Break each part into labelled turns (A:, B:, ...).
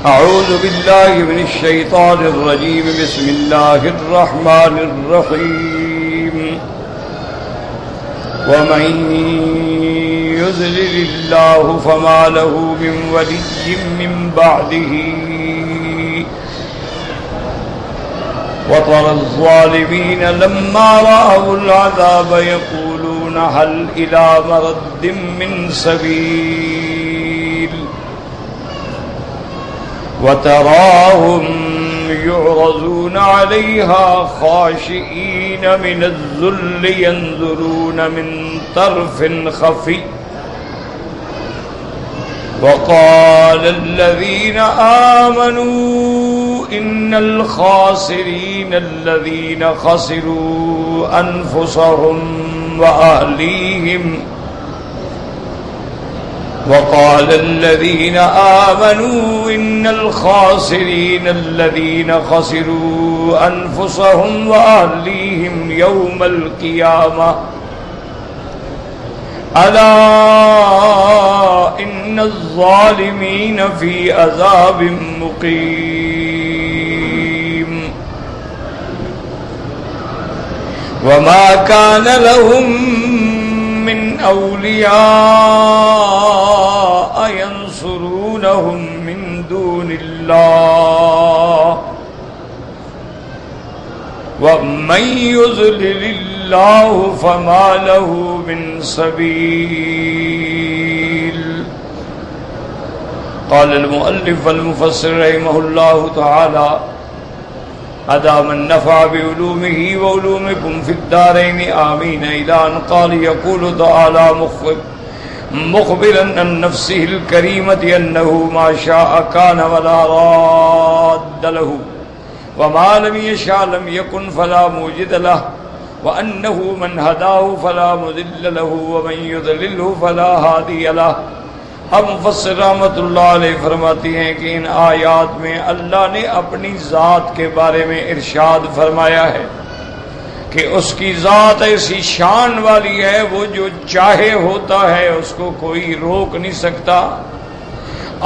A: أعوذ بالله من الشيطان الرجيم. بسم الله الرحمن الرحيم. ومن يضلل الله فما له من ولي من بعده وترى الظالمين لما رأوا العذاب يقولون هل إلى مرد من سبيل وتراهم يعرضون عليها خاشعين من الذل ينظرون من طرف خفي وقال الذين آمنوا إن الخاسرين الذين خسروا أنفسهم وأهليهم وقال الذين آمنوا إن الخاسرين الذين خسروا أنفسهم وأهليهم يوم القيامة ألا إن الظالمين في عذاب مقيم وما كان لهم من أولياء ينصرونهم من دون الله ومن يضلل الله فما له من سبيل. قال المؤلف والمفسر رحمه الله تعالى أدام النفع بعلومه وعلومكم في الدارين آمين. إلى أن قال يقول تعالى مخبرا عن نفسه الكريمة أنه ما شاء كان ولا راد له وما لم يشاء لم يكن فلا موجد له وأنه من هداه فلا مضل له ومن يضلله فلا هادي له. اب مفسر رحمۃ اللہ علیہ فرماتی ہیں کہ ان آیات میں اللہ نے اپنی ذات کے بارے میں ارشاد فرمایا ہے کہ اس کی ذات ایسی شان والی ہے، وہ جو چاہے ہوتا ہے اس کو کوئی روک نہیں سکتا،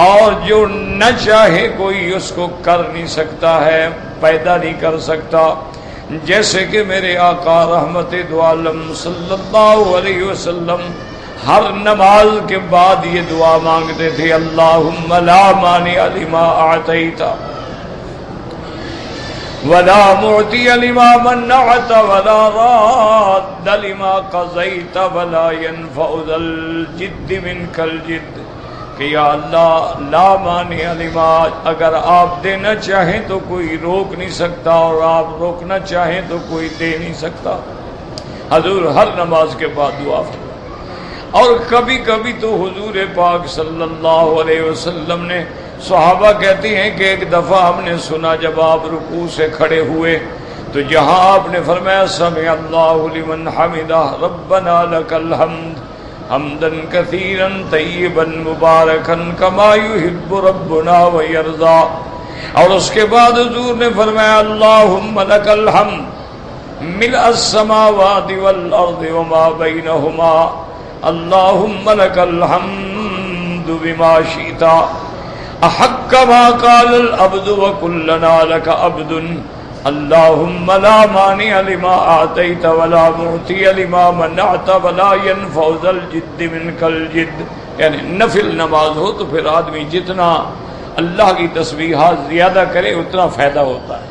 A: اور جو نہ چاہے کوئی اس کو کر نہیں سکتا ہے، پیدا نہیں کر سکتا. جیسے کہ میرے آقا رحمت دو عالم صلی اللہ علیہ وسلم ہر نماز کے بعد یہ دعا مانگتے تھے، اللہم لا مانع لما اعطیت ولا معطی لما منعت ولا راد لما قضیت ولا ينفع ذا الجد منک الجد. کہ یا اللہ لا مانع لما، اگر آپ دینا چاہیں تو کوئی روک نہیں سکتا، اور آپ روکنا چاہیں تو کوئی دے نہیں سکتا. حضور ہر نماز کے بعد دعا فرماتے. اور کبھی کبھی تو حضور پاک صلی اللہ علیہ وسلم نے، صحابہ کہتے ہیں کہ ایک دفعہ ہم نے سنا جب آپ رکوع سے کھڑے ہوئے تو جہاں آپ نے فرمایا سمع اللہ لمن حمدہ ربنا لک الحمد حمدا کثیرا طیبا مبارکا کما یحب ربنا ویرضا، اور اس کے بعد حضور نے فرمایا اللہم لک الحمد ملء السماوات والارض وما بینہما اللہم لک الحمد بما شئت احق ما قال العبد وکلنا لک عبد اللہم لا مانع لما اعطیت ولا معطی لما منعت ولا ينفع ذا الجد منک الجد. یعنی نفل نماز ہو تو پھر آدمی جتنا اللہ کی تسبیحات زیادہ کرے اتنا فائدہ ہوتا ہے،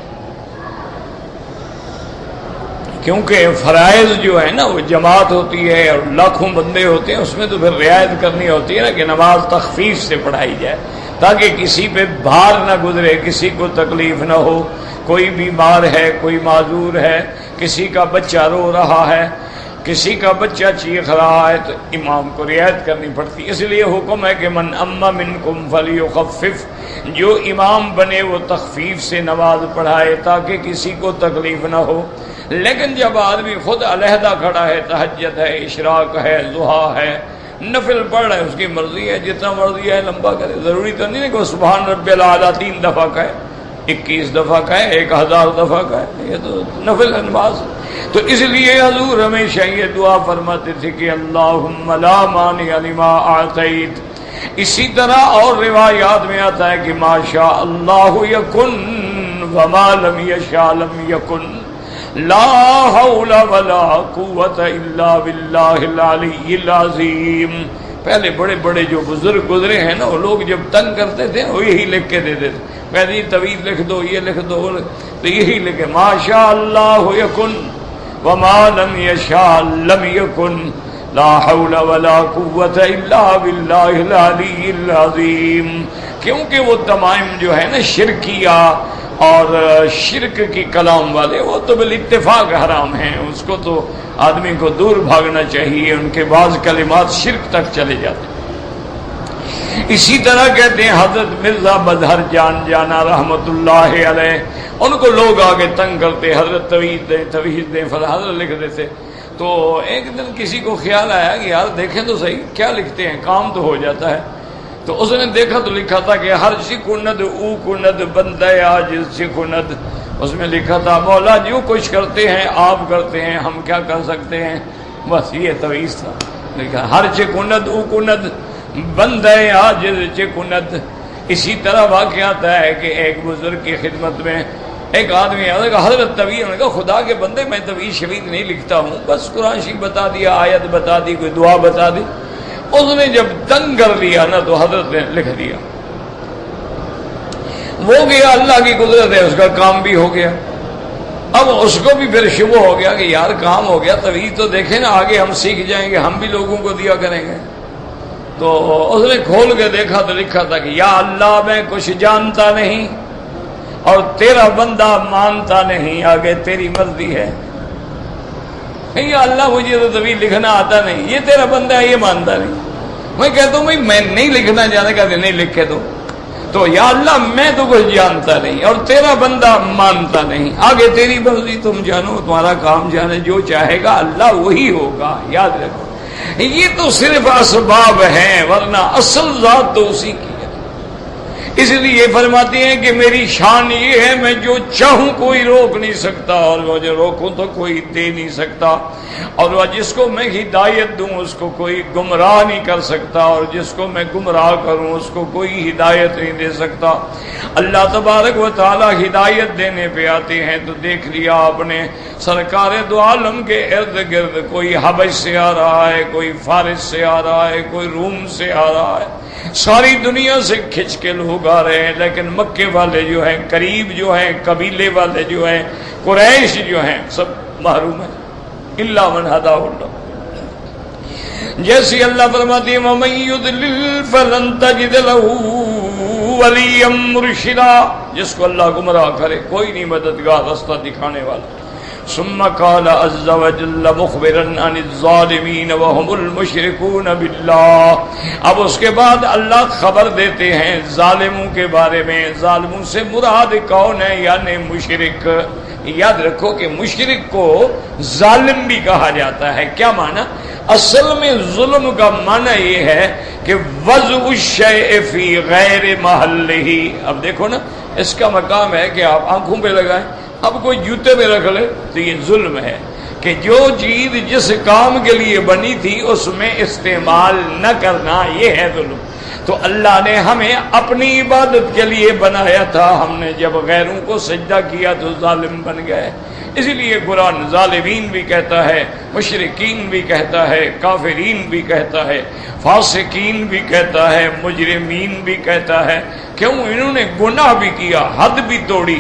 A: کیونکہ فرائض جو ہے نا وہ جماعت ہوتی ہے اور لاکھوں بندے ہوتے ہیں، اس میں تو پھر رعایت کرنی ہوتی ہے نا کہ نماز تخفیف سے پڑھائی جائے تاکہ کسی پہ بھار نہ گزرے، کسی کو تکلیف نہ ہو. کوئی بیمار ہے، کوئی معذور ہے، کسی کا بچہ رو رہا ہے، کسی کا بچہ چیخ رہا ہے تو امام کو رعایت کرنی پڑتی. اس لیے حکم ہے کہ من اما منکم فلیخفف، جو امام بنے وہ تخفیف سے نماز پڑھائے تاکہ کسی کو تکلیف نہ ہو. لیکن جب آدمی خود علیحدہ کھڑا ہے، تہجد ہے، اشراق ہے، ضحیٰ ہے، نفل پڑھ رہا ہے، اس کی مرضی ہے جتنا مرضی ہے لمبا کرے. ضروری تو نہیں ہے کہ سبحان رب الاعلیٰ 3 دفعہ کہے، 21 دفعہ کہے، 1000 دفعہ کہے، یہ تو نفل نماز. تو اس لیے حضور ہمیشہ یہ دعا فرماتے تھے کہ اللہم لا مانع لما اعطیت، اسی طرح اور روایات میں آتا ہے کہ ما شاء اللہ یکن وما لم یشاء لم یکن لا حول ولا قوت الا باللہ العلی العظیم. پہلے بڑے بڑے جو بزرگ گزرے ہیں نا، وہ لوگ جب تنگ کرتے تھے وہ یہی لکھ کے دیتے تھے، کہتے ہیں طویل لکھ دو، یہ لکھ دو، تو یہی لکھے ما شاء اللہ یکن وما لم یشاء لم یکن لا حول ولا قوت الا باللہ العلی العظیم. کیونکہ وہ تمام جو ہے نا شرکیہ اور شرک کی کلام والے، وہ تو بالاتفاق حرام ہیں، اس کو تو آدمی کو دور بھاگنا چاہیے، ان کے بعض کلمات شرک تک چلے جاتے ہیں. اسی طرح کہتے ہیں حضرت مرزا بدہر جان جانا رحمت اللہ علیہ، ان کو لوگ آگے تنگ کرتے، حضرت توحید دیں فلاں حضرت لکھ دیتے. تو ایک دن کسی کو خیال آیا کہ یار دیکھیں تو صحیح کیا لکھتے ہیں، کام تو ہو جاتا ہے. تو اس نے دیکھا تو لکھا تھا کہ ہر شکند او کند بندہ عاجز شکند. اس میں لکھا تھا مولا جو کچھ کرتے ہیں آپ کرتے ہیں، ہم کیا کر سکتے ہیں. بس یہ تویز تھا. لکھا ہر چکند او کند بندہ عاجز چکند. اسی طرح واقعہ آتا ہے کہ ایک بزرگ کی خدمت میں ایک آدمی آیا کہ حضرت طویل، نے کہا خدا کے بندے میں طویل شریف نہیں لکھتا ہوں، بس قرآن شریف بتا دیا، آیت بتا دی، کوئی دعا بتا دی. اس نے جب تنگ کر لیا نا تو حضرت نے لکھ دیا. وہ گیا، اللہ کی قدرت ہے، اس کا کام بھی ہو گیا. اب اس کو بھی پھر شبہ ہو گیا کہ یار کام ہو گیا، طویل تو دیکھیں نا آگے ہم سیکھ جائیں گے، ہم بھی لوگوں کو دیا کریں گے. تو اس نے کھول کے دیکھا تو لکھا تھا کہ یا اللہ میں کچھ جانتا نہیں اور تیرا بندہ مانتا نہیں، آگے تیری مرضی ہے. یا اللہ مجھے تو طویل لکھنا آتا نہیں، یہ تیرا بندہ ہے، یہ مانتا نہیں. میں کہتا ہوں بھائی میں نہیں لکھنا جانے کا، نہیں لکھے تو یا اللہ میں تو کچھ جانتا نہیں اور تیرا بندہ مانتا نہیں، آگے تیری مرضی، تم جانو، تمہارا کام جانے، جو چاہے گا اللہ وہی ہوگا. یاد رکھو یہ تو صرف اسباب ہیں، ورنہ اصل ذات تو اسی کی. اس لیے فرماتے ہیں کہ میری شان یہ ہے میں جو چاہوں کوئی روک نہیں سکتا اور مجھے روکوں تو کوئی دے نہیں سکتا، اور جس کو میں ہدایت دوں اس کو کوئی گمراہ نہیں کر سکتا، اور جس کو میں گمراہ کروں اس کو کوئی ہدایت نہیں دے سکتا. اللہ تبارک و تعالی ہدایت دینے پہ آتے ہیں تو دیکھ لیا آپ نے سرکار دو عالم کے ارد گرد کوئی حبش سے آ رہا ہے، کوئی فارس سے آ رہا ہے، کوئی روم سے آ رہا ہے، ساری دنیا سے کھچ کے لوگ آ رہے ہیں. لیکن مکے والے جو ہیں، قریب جو ہیں، قبیلے والے جو ہیں، قریش جو ہیں، سب محروم ہیں الا من ہداہ اللہ. جیسے اللہ فرماتے ہیں وَمَن يُضْلِلْ فَلَن تَجِدَ لَهُ وَلِيًّا مُرْشِدًا، جس کو اللہ گمراہ کرے کوئی نہیں مددگار راستہ دکھانے والا. ثم قال عز وجل مخبرا عن الظالمین وهم المشركون باللہ. اب اس کے بعد اللہ خبر دیتے ہیں ظالموں کے بارے میں. ظالموں سے مراد کون ہے؟ یعنی مشرک. یاد رکھو کہ مشرک کو ظالم بھی کہا جاتا ہے. کیا معنی؟ اصل میں ظلم کا معنی یہ ہے کہ وضع الشیء فی غیر محلہ. اب دیکھو نا، اس کا مقام ہے کہ آپ آنکھوں پہ لگائیں، اب کوئی جوتے میں رکھ لے تو یہ ظلم ہے کہ جو چیز جس کام کے لیے بنی تھی اس میں استعمال نہ کرنا، یہ ہے ظلم. تو اللہ نے ہمیں اپنی عبادت کے لیے بنایا تھا، ہم نے جب غیروں کو سجدہ کیا تو ظالم بن گئے. اسی لیے قرآن ظالمین بھی کہتا ہے، مشرکین بھی کہتا ہے، کافرین بھی کہتا ہے، فاسقین بھی کہتا ہے، مجرمین بھی کہتا ہے. کیوں؟ انہوں نے گناہ بھی کیا، حد بھی توڑی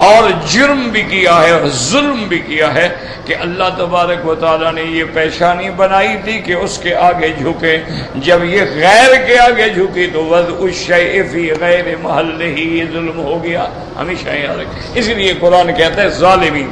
A: اور جرم بھی کیا ہے اور ظلم بھی کیا ہے کہ اللہ تبارک و تعالیٰ نے یہ پیشانی بنائی تھی کہ اس کے آگے جھکے. جب یہ غیر کے آگے جھکی تو وضع الشیء فی غیر محلہ، یہ ظلم ہو گیا. ہمیشہ یاد رکھیں. اس لیے قرآن کہتا ہے ظالمین.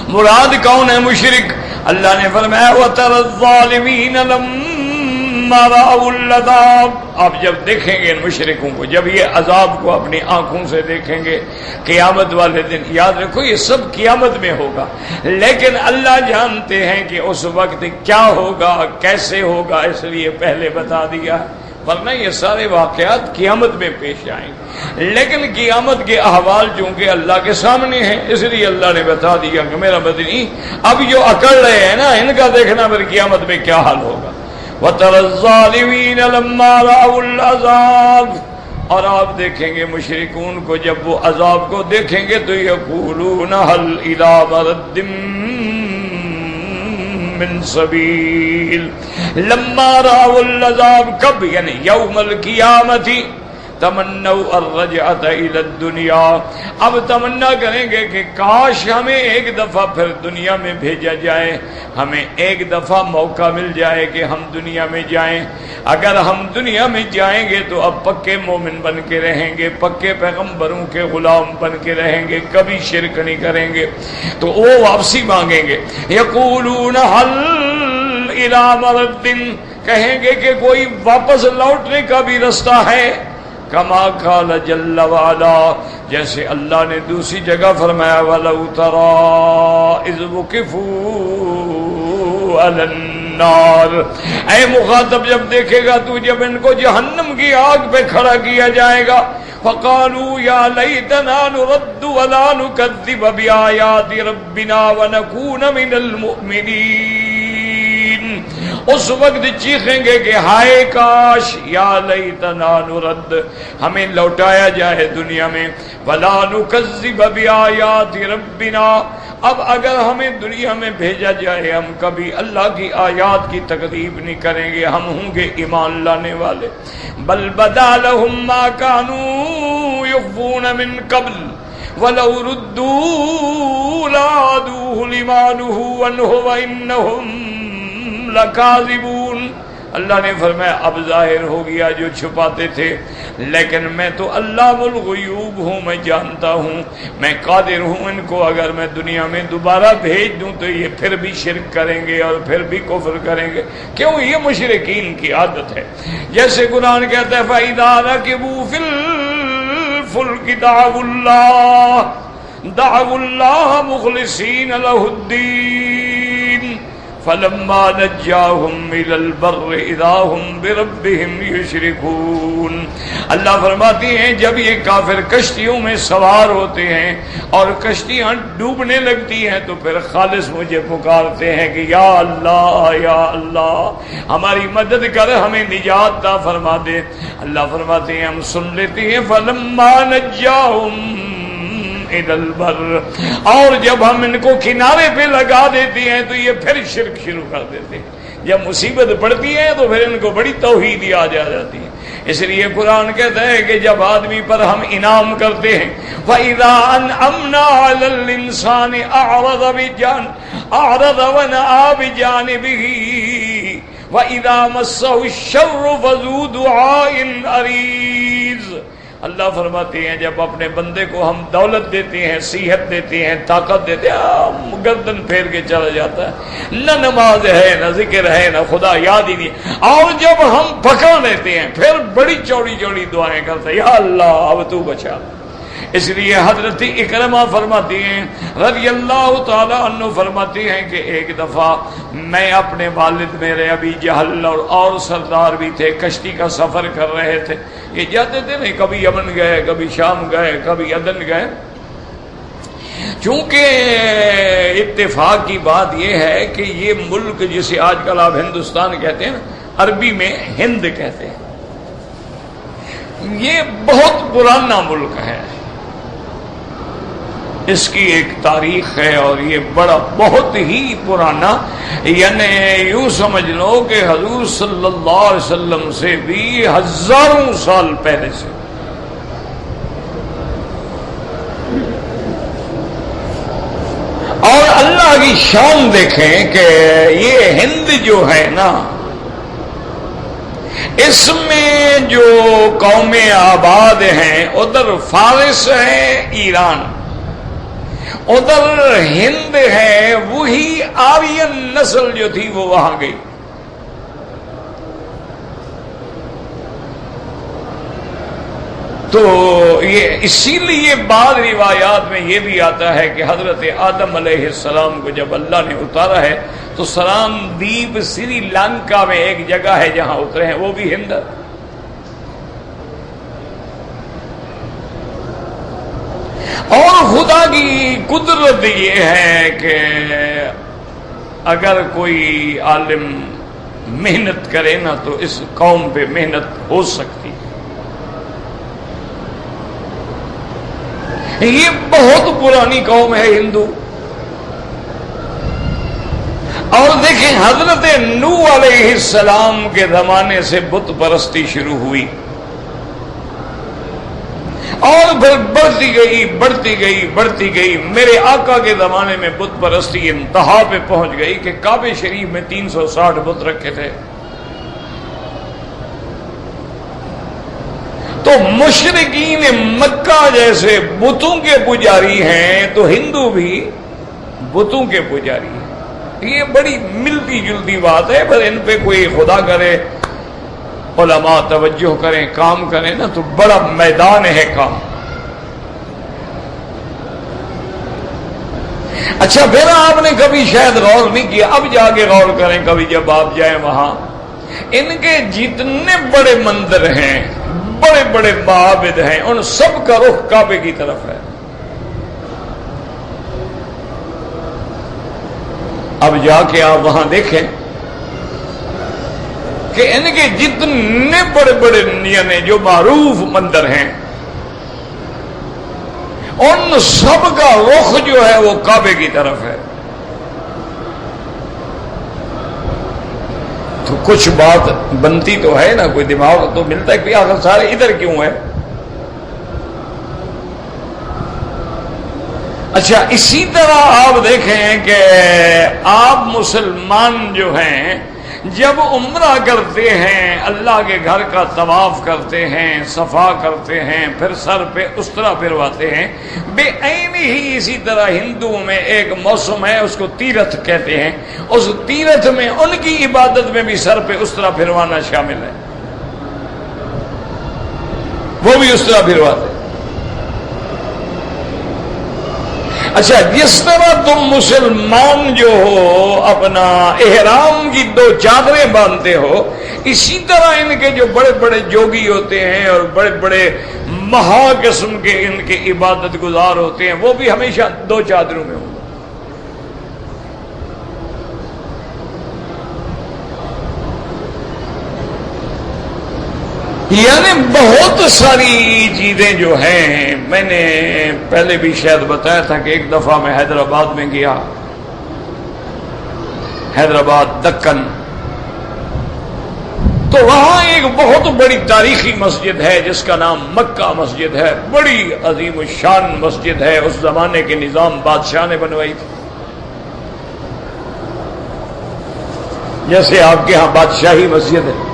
A: مراد کون ہے؟ مشرک. اللہ نے فرمایا وَتَرَى الظَّالِمِينَ لَمَّا رَأَوُا الْعَذَابَ. آپ جب دیکھیں گے ان مشرکوں کو، جب یہ عذاب کو اپنی آنکھوں سے دیکھیں گے قیامت والے دن، یاد رکھو یہ سب قیامت میں ہوگا، لیکن اللہ جانتے ہیں کہ اس وقت کیا ہوگا، کیسے ہوگا، اس لیے پہلے بتا دیا. ورنہ یہ سارے واقعات قیامت میں پیش آئیں گے، لیکن قیامت کے احوال چونکہ اللہ کے سامنے ہیں، اس لیے اللہ نے بتا دیا کہ میرا مدنی اب جو اکڑ رہے ہیں نا، ان کا دیکھنا پھر قیامت میں کیا حال ہوگا. وَتَرَى الظَّالِمِينَ لَمَّا رَأَوُا الْعَذَابَ، اور آپ دیکھیں گے مشرکون کو جب وہ عذاب کو دیکھیں گے تو یقولون هل إِلَى مَرَدٍ من سبیل، لما رأوا العذاب، کب یعنی یوم القیامت، تمنوا الرجعۃ الی الدنیا، اب تمنا کریں گے کہ کاش ہمیں ایک دفعہ پھر دنیا میں بھیجا جائے، ہمیں ایک دفعہ موقع مل جائے کہ ہم دنیا میں جائیں، اگر ہم دنیا میں جائیں گے تو اب پکے مومن بن کے رہیں گے، پکے پیغمبروں کے غلام بن کے رہیں گے، کبھی شرک نہیں کریں گے، تو وہ واپسی مانگیں گے۔ یقولون هل الی مرد، کہیں گے کہ کوئی واپس لوٹنے کا بھی رستہ ہے، کما قال جل وعلا، جیسے اللہ نے دوسری جگہ فرمایا وَلَوْ تَرَىٰ إِذْ وُقِفُوا عَلَى النَّارِ، اے مخاطب جب دیکھے گا تو جب ان کو جہنم کی آگ پہ کھڑا کیا جائے گا، فَقَالُوا يَا لَيْتَنَا نُرَدُّ وَلَا نُكَذِّبَ بِآيَاتِ رَبِّنَا وَنَكُونَ مِنَ الْمُؤْمِنِينَ، اس وقت چیخیں گے کہ ہائے کاش، یا لیتنا نرد، ہمیں لوٹایا جائے دنیا میں، ولا نکذب بآیات ربنا، اب اگر ہمیں دنیا میں بھیجا جائے ہم کبھی اللہ کی آیات کی تکذیب نہیں کریں گے، ہم ہوں گے ایمان لانے والے۔ بل بدا لهم ما كانوا يخفون من قبل ولو ردوا لعادوه لما نهوا عنه وإنهم لکاذبون، اللہ نے فرمایا اب ظاہر ہو گیا جو چھپاتے تھے، لیکن میں تو علام الغیوب ہوں، میں جانتا ہوں، میں قادر ہوں، ان کو اگر میں دنیا میں دوبارہ بھیج دوں تو یہ پھر بھی شرک کریں گے اور پھر بھی کفر کریں گے، کیوں؟ یہ مشرکین کی عادت ہے۔ جیسے قرآن کہتا ہے فَإِذَا رَكِبُوا فِي الْفُلْكِ دَعَوُا اللَّهَ مُخْلِصِينَ لَهُ الدِّينَ فَلَمَّا نَجَّاهُمْ إِلَى الْبَرِّ إِذَا هُمْ بِرَبِّهِمْ يُشْرِكُونَ، اللہ فرماتی ہیں جب یہ کافر کشتیوں میں سوار ہوتے ہیں اور کشتیاں ڈوبنے لگتی ہیں تو پھر خالص مجھے پکارتے ہیں کہ یا اللہ ہماری مدد کر، ہمیں نجات عطا فرما دے۔ اللہ فرماتے ہیں ہم سن لیتے ہیں فَلَمَّا نَجَّاهُمْ إِلَى الْبَرِّ، اور جب ہم ان کو کنارے پہ لگا دیتے ہیں تو یہ پھر شرک شروع کر دیتے ہیں، جب مصیبت پڑتی ہے تو پھر ان کو بڑی توحید یاد آ جاتی ہے۔ اس لیے قرآن کہتا ہے کہ جب آدمی پر ہم انعام کرتے ہیں وَإِذَا أَنْعَمْنَا عَلَى الْإِنسَانِ أَعْرَضَ وَنَأَىٰ بِجَانِبِهِ وَإِذَا مَسَّهُ الشَّرُّ فَذُو دُعَاءٍ عَرِيضٍ، اللہ فرماتے ہیں جب اپنے بندے کو ہم دولت دیتے ہیں، صحت دیتے ہیں، طاقت دیتے ہیں، گردن پھیر کے چلا جاتا ہے، نہ نماز ہے نہ ذکر ہے نہ خدا یاد ہی نہیں، اور جب ہم پکڑ لیتے ہیں پھر بڑی چوڑی چوڑی دعائیں کرتے ہیں یا اللہ اب تو بچا۔ اس لیے حضرت اکرمہ فرماتی ہیں رضی اللہ تعالی عنہ فرماتی ہیں کہ ایک دفعہ میں اپنے والد میرے ابی جہل اور سردار بھی تھے، کشتی کا سفر کر رہے تھے، یہ جاتے تھے نہیں، کبھی یمن گئے، کبھی شام گئے، کبھی عدن گئے۔ چونکہ اتفاق کی بات یہ ہے کہ یہ ملک جسے آج کل آپ ہندوستان کہتے ہیں، عربی میں ہند کہتے ہیں، یہ بہت پرانا ملک ہے، اس کی ایک تاریخ ہے اور یہ بڑا بہت ہی پرانا، یعنی یوں سمجھ لو کہ حضور صلی اللہ علیہ وسلم سے بھی ہزاروں سال پہلے سے۔ اور اللہ کی شان دیکھیں کہ یہ ہند جو ہے نا، اس میں جو قومیں آباد ہیں ادھر فارس ہے، ایران، ادھر ہند ہے، وہی آرین نسل جو تھی وہ وہاں گئی۔ تو یہ اسی لیے بعض روایات میں یہ بھی آتا ہے کہ حضرت آدم علیہ السلام کو جب اللہ نے اتارا ہے تو سرام دیپ سری لنکا میں ایک جگہ ہے جہاں اترے ہیں، وہ بھی ہند ہے۔ اور خدا کی قدرت یہ ہے کہ اگر کوئی عالم محنت کرے نا تو اس قوم پہ محنت ہو سکتی ہے۔ یہ بہت پرانی قوم ہے ہندو، اور دیکھیں حضرت نوح علیہ السلام کے زمانے سے بت پرستی شروع ہوئی، اور پھر بڑھتی گئی بڑھتی گئی بڑھتی گئی۔ میرے آقا کے زمانے میں بت پرستی انتہا پہ پہنچ گئی کہ کعبہ شریف میں 360 بت رکھے تھے۔ تو مشرکین مکہ جیسے بتوں کے پجاری ہیں تو ہندو بھی بتوں کے پجاری ہیں۔ یہ بڑی ملتی جلتی بات ہے، پر ان پہ کوئی خدا کرے علماء توجہ کریں، کام کریں نا تو بڑا میدان ہے کام۔ اچھا پھر آپ نے کبھی شاید غور نہیں کیا، اب جا کے غور کریں کبھی جب آپ جائیں وہاں، ان کے جتنے بڑے مندر ہیں، بڑے بڑے معابد ہیں، ان سب کا رخ کعبے کی طرف ہے۔ اب جا کے آپ وہاں دیکھیں کہ ان کے جتنے بڑے بڑے یعنی جو معروف مندر ہیں، ان سب کا رخ جو ہے وہ کعبے کی طرف ہے۔ تو کچھ بات بنتی تو ہے نا، کوئی دماغ تو ملتا ہے کہ آخر سارے ادھر کیوں ہے۔ اچھا اسی طرح آپ دیکھیں کہ آپ مسلمان جو ہیں جب عمرہ کرتے ہیں، اللہ کے گھر کا طواف کرتے ہیں، صفا کرتے ہیں، پھر سر پہ استرا پھرواتے ہیں، بے عین ہی اسی طرح ہندوؤں میں ایک موسم ہے، اس کو تیرتھ کہتے ہیں، اس تیرتھ میں ان کی عبادت میں بھی سر پہ استرا پھروانا شامل ہے، وہ بھی استرا پھرواتے ہیں۔ اچھا جس طرح تم مسلمان جو ہو اپنا احرام کی 2 چادریں باندھتے ہو، اسی طرح ان کے جو بڑے بڑے جوگی ہوتے ہیں اور بڑے بڑے مہا قسم کے ان کے عبادت گزار ہوتے ہیں، وہ بھی ہمیشہ 2 چادروں میں ہوں۔ یعنی بہت ساری چیزیں جو ہیں، میں نے پہلے بھی شاید بتایا تھا کہ ایک دفعہ میں حیدرآباد میں گیا، حیدرآباد دکن، تو وہاں ایک بہت بڑی تاریخی مسجد ہے جس کا نام مکہ مسجد ہے، بڑی عظیم الشان مسجد ہے، اس زمانے کے نظام بادشاہ نے بنوائی تھی، جیسے آپ کے ہاں بادشاہی مسجد ہے،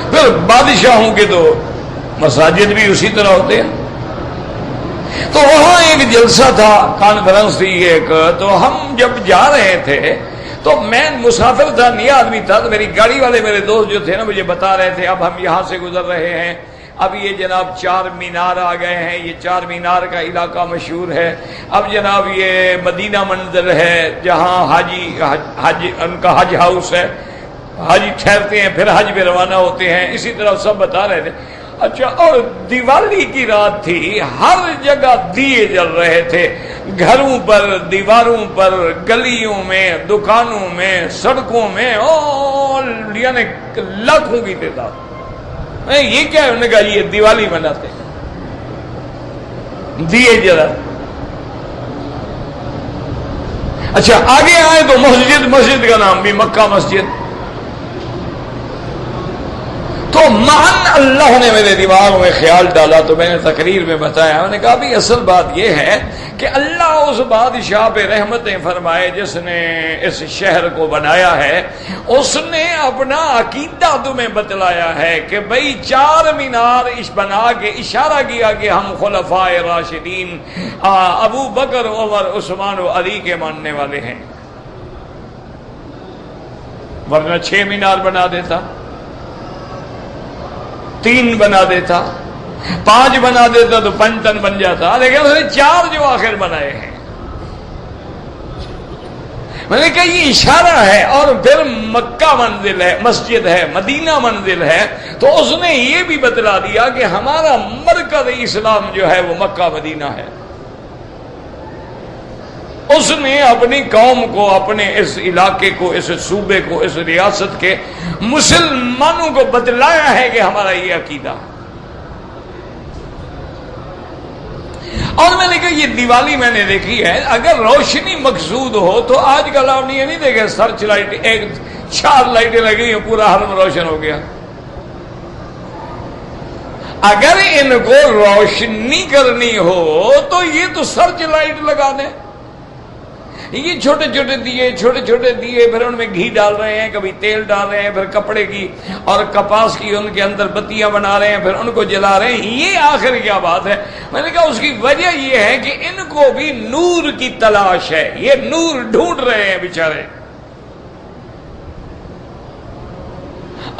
A: پھر بادشاہوں کے تو مساجد بھی اسی طرح ہوتے ہیں۔ تو وہاں ایک جلسہ تھا، کانفرنس تھی ایک، تو ہم جب جا رہے تھے تو میں مسافر تھا، نیا آدمی تھا، تو میری گاڑی والے میرے دوست جو تھے نا مجھے بتا رہے تھے اب ہم یہاں سے گزر رہے ہیں، اب یہ جناب 4 مینار آ گئے ہیں، یہ 4 مینار کا علاقہ مشہور ہے، اب جناب یہ مدینہ منزل ہے جہاں حج ان کا حج ہاؤس ہے، حاجی ٹھہرتے ہیں پھر حج پہ روانہ ہوتے ہیں، اسی طرح سب بتا رہے تھے۔ اچھا اور دیوالی کی رات تھی، ہر جگہ دیے جل رہے تھے، گھروں پر، دیواروں پر، گلیوں میں، دکانوں میں، سڑکوں میں، اور یعنی لاکھوں کی تعداد۔ یہ کیا ہے؟ انہوں نے کہا یہ دیوالی مناتے ہیں، دیے جلا۔ اچھا آگے آئے تو مسجد کا نام بھی مکہ مسجد۔ تو معن اللہ نے میرے دماغ میں خیال ڈالا، تو میں نے تقریر میں بتایا، میں نے کہا بھی اصل بات یہ ہے کہ اللہ اس بادشاہ پہ رحمتیں فرمائے جس نے اس شہر کو بنایا ہے، اس نے اپنا عقیدہ تمہیں بتلایا ہے کہ بھئی 4 مینار بنا کے اشارہ کیا کہ ہم خلفائے راشدین ابو بکر، عمر، عثمان و علی کے ماننے والے ہیں، ورنہ 6 مینار بنا دیتا، 3 بنا دیتا، 5 بنا دیتا تو پنجتن بن جاتا، لیکن اس نے 4 جو آخر بنائے ہیں۔ میں نے کہا یہ اشارہ ہے، اور پھر مکہ منزل ہے، مسجد ہے، مدینہ منزل ہے، تو اس نے یہ بھی بتلا دیا کہ ہمارا مرکز اسلام جو ہے وہ مکہ مدینہ ہے۔ اس نے اپنی قوم کو، اپنے اس علاقے کو، اس صوبے کو، اس ریاست کے مسلمانوں کو بتلایا ہے کہ ہمارا یہ عقیدہ ہے۔ اور میں نے کہا یہ دیوالی میں نے دیکھی ہے، اگر روشنی مقصود ہو تو آج کل آپ نے یہ نہیں دیکھا سرچ لائٹ، ایک 4 لائٹیں لگی ہیں پورا حرم روشن ہو گیا۔ اگر ان کو روشنی کرنی ہو تو یہ تو سرچ لائٹ لگا دیں۔ یہ چھوٹے چھوٹے دیے پھر ان میں گھی ڈال رہے ہیں، کبھی تیل ڈال رہے ہیں، پھر کپڑے کی اور کپاس کی ان کے اندر بتیاں بنا رہے ہیں، پھر ان کو جلا رہے ہیں۔ یہ آخر کیا بات ہے؟ میں نے کہا اس کی وجہ یہ ہے کہ ان کو بھی نور کی تلاش ہے، یہ نور ڈھونڈ رہے ہیں بیچارے،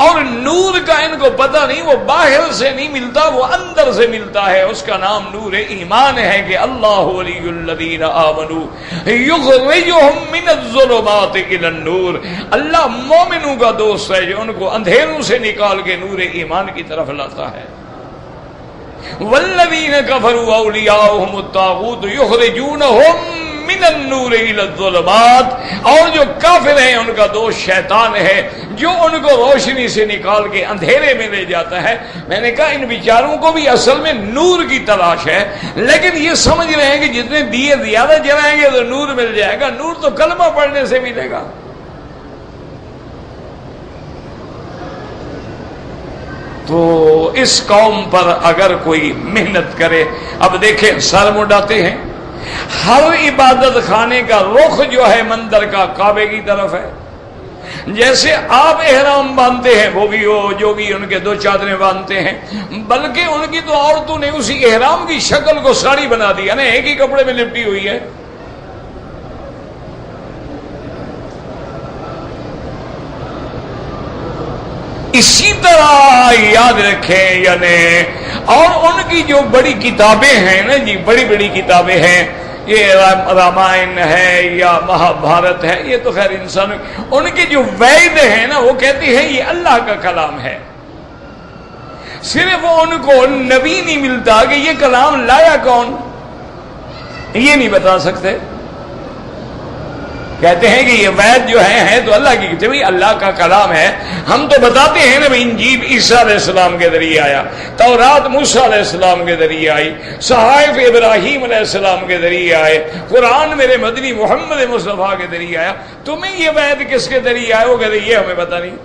A: اور نور کا ان کو پتہ نہیں، وہ باہر سے نہیں ملتا، وہ اندر سے ملتا ہے۔ اس کا نام نور ایمان ہے کہ اللہ ولی الذین آمنوا یخرجہم من الظلمات الی النور، اللہ مومنوں کا دوست ہے جو ان کو اندھیروں سے نکال کے نور ایمان کی طرف لاتا ہے۔ والذین کفروا اولیاؤہم الطاغوت یخرجونہم من النور الی الظلمات، اور جو کافر ہیں ان کا دوست شیطان ہے جو ان کو روشنی سے نکال کے اندھیرے میں لے جاتا ہے۔ میں نے کہا ان بیچاروں کو بھی اصل میں نور کی تلاش ہے، لیکن یہ سمجھ رہے ہیں کہ جتنے دیے زیادہ جلائیں گے تو نور مل جائے گا۔ نور تو کلمہ پڑھنے سے ملے گا۔ تو اس قوم پر اگر کوئی محنت کرے، اب دیکھیں سر مڈاتے ہیں، ہر عبادت خانے کا رخ جو ہے مندر کا کعبے کی طرف ہے۔ جیسے آپ احرام باندھتے ہیں وہ بھی وہ جو بھی ان کے 2 چادریں باندھتے ہیں، بلکہ ان کی تو عورتوں نے اسی احرام کی شکل کو ساڑی بنا دیا نا، ایک ہی کپڑے میں لپٹی ہوئی ہے۔ اسی طرح یاد رکھیں، یعنی اور ان کی جو بڑی کتابیں ہیں نا جی، بڑی بڑی کتابیں ہیں، یہ رامائن ہے یا مہا بھارت ہے، یہ تو خیر انسان، ان کے جو وید ہیں نا وہ کہتے ہیں یہ اللہ کا کلام ہے۔ صرف ان کو نبی نہیں ملتا کہ یہ کلام لایا کون، یہ نہیں بتا سکتے۔ کہتے ہیں کہ یہ وید جو ہے تو اللہ کی کتاب، اللہ کا کلام ہے۔ ہم تو بتاتے ہیں نا انجیل عیسیٰ علیہ السلام کے ذریعے آیا، تورات موسیٰ علیہ السلام کے ذریعے آئی، صحائف ابراہیم علیہ السلام کے ذریعے آئے، قرآن میرے مدنی محمد مصطفیٰ کے ذریعے آیا۔ تمہیں یہ وید کس کے ذریعے آئے؟ وہ کہتے یہ ہمیں پتہ نہیں۔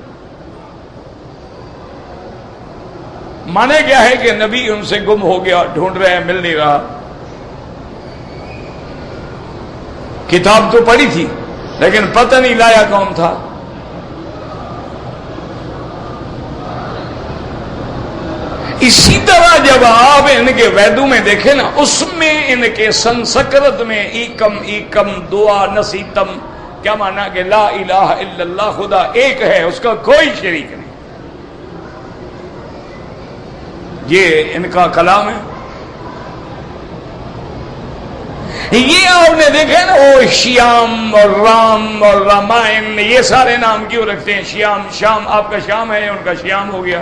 A: مانے کیا ہے کہ نبی ان سے گم ہو گیا، ڈھونڈ رہے ہیں، مل نہیں رہا۔ کتاب تو پڑھی تھی لیکن پتہ نہیں لایا کون تھا۔ اسی طرح جب آپ ان کے ویدوں میں دیکھیں نا، اس میں ان کے سنسکرت میں ایکم دعا نسیتم، کیا مانا کہ لا الہ الا اللہ، خدا ایک ہے، اس کا کوئی شریک نہیں، یہ ان کا کلام ہے۔ یہ آپ نے دیکھا نا وہ شیام اور رام اور رامائن، یہ سارے نام کیوں رکھتے ہیں؟ شام آپ کا شام ہے، ان کا شیام ہو گیا۔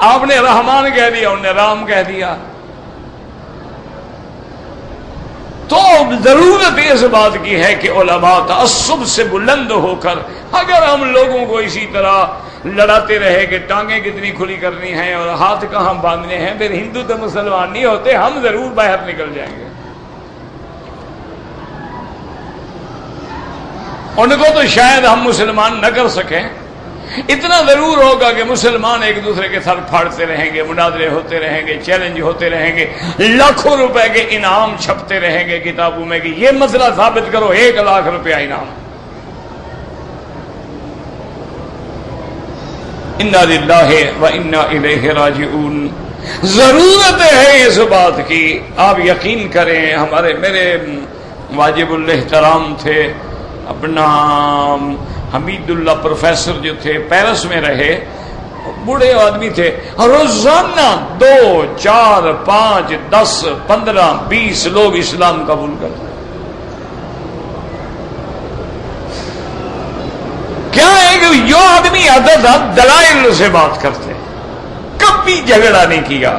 A: آپ نے رحمان کہہ دیا، انہوں نے رام کہہ دیا۔ تو ضرورت اس بات کی ہے کہ علماء تعصب سے بلند ہو کر، اگر ہم لوگوں کو اسی طرح لڑاتے رہے کہ ٹانگیں کتنی کھلی کرنی ہیں اور ہاتھ کہاں باندھنے ہیں، پھر ہندو تو مسلمان نہیں ہوتے، ہم ضرور باہر نکل جائیں گے۔ ان کو تو شاید ہم مسلمان نہ کر سکیں، اتنا ضرور ہوگا کہ مسلمان ایک دوسرے کے سر پھاڑتے رہیں گے، مناظرے ہوتے رہیں گے، چیلنج ہوتے رہیں گے، لاکھوں روپے کے انعام چھپتے رہیں گے کتابوں میں کہ یہ مسئلہ ثابت کرو، 1,00,000 روپیہ انعام۔ انا للہ و انا الیہ راجعون۔ ضرورت ہے اس بات کی، آپ یقین کریں، میرے واجب الاحترام تھے، اپنا حمید اللہ پروفیسر جو تھے، پیرس میں رہے، بوڑھے آدمی تھے، روزانہ 2 4 5 10 15 20 لوگ اسلام قبول کرتے۔ کیا ہے کہ جو آدمی آتا تھا دلائل سے بات کرتے، کبھی جھگڑا نہیں کیا،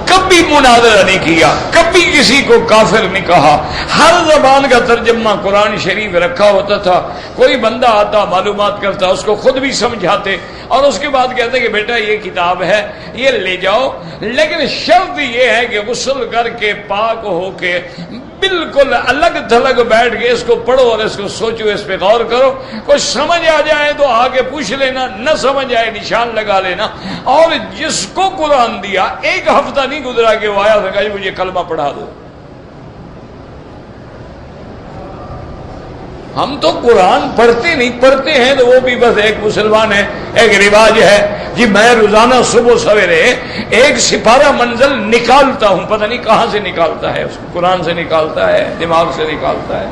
A: کبھی کبھی مناظرہ نہیں کیا، کبھی کسی کو کافر نہیں کہا، ہر زبان کا ترجمہ قرآن شریف رکھا ہوتا تھا۔ کوئی بندہ آتا معلومات کرتا، اس کو خود بھی سمجھاتے اور اس کے بعد کہتے کہ بیٹا یہ کتاب ہے یہ لے جاؤ، لیکن شرط یہ ہے کہ غسل کر کے پاک ہو کے بالکل الگ تھلگ بیٹھ کے اس کو پڑھو اور اس کو سوچو، اس پہ غور کرو، کچھ سمجھ آ جائے تو آگے پوچھ لینا، نہ سمجھ آئے نشان لگا لینا۔ اور جس کو قرآن دیا ایک ہفتہ نہیں گزرا کہ وہ آیا کہا مجھے کلمہ پڑھا دو۔ ہم تو قرآن پڑھتے نہیں، پڑھتے ہیں تو وہ بھی بس ایک مسلمان ہے، ایک رواج ہے جی میں روزانہ صبح سویرے ایک سپارہ منزل نکالتا ہوں، پتہ نہیں کہاں سے نکالتا ہے، اس کو قرآن سے نکالتا ہے، دماغ سے نکالتا ہے،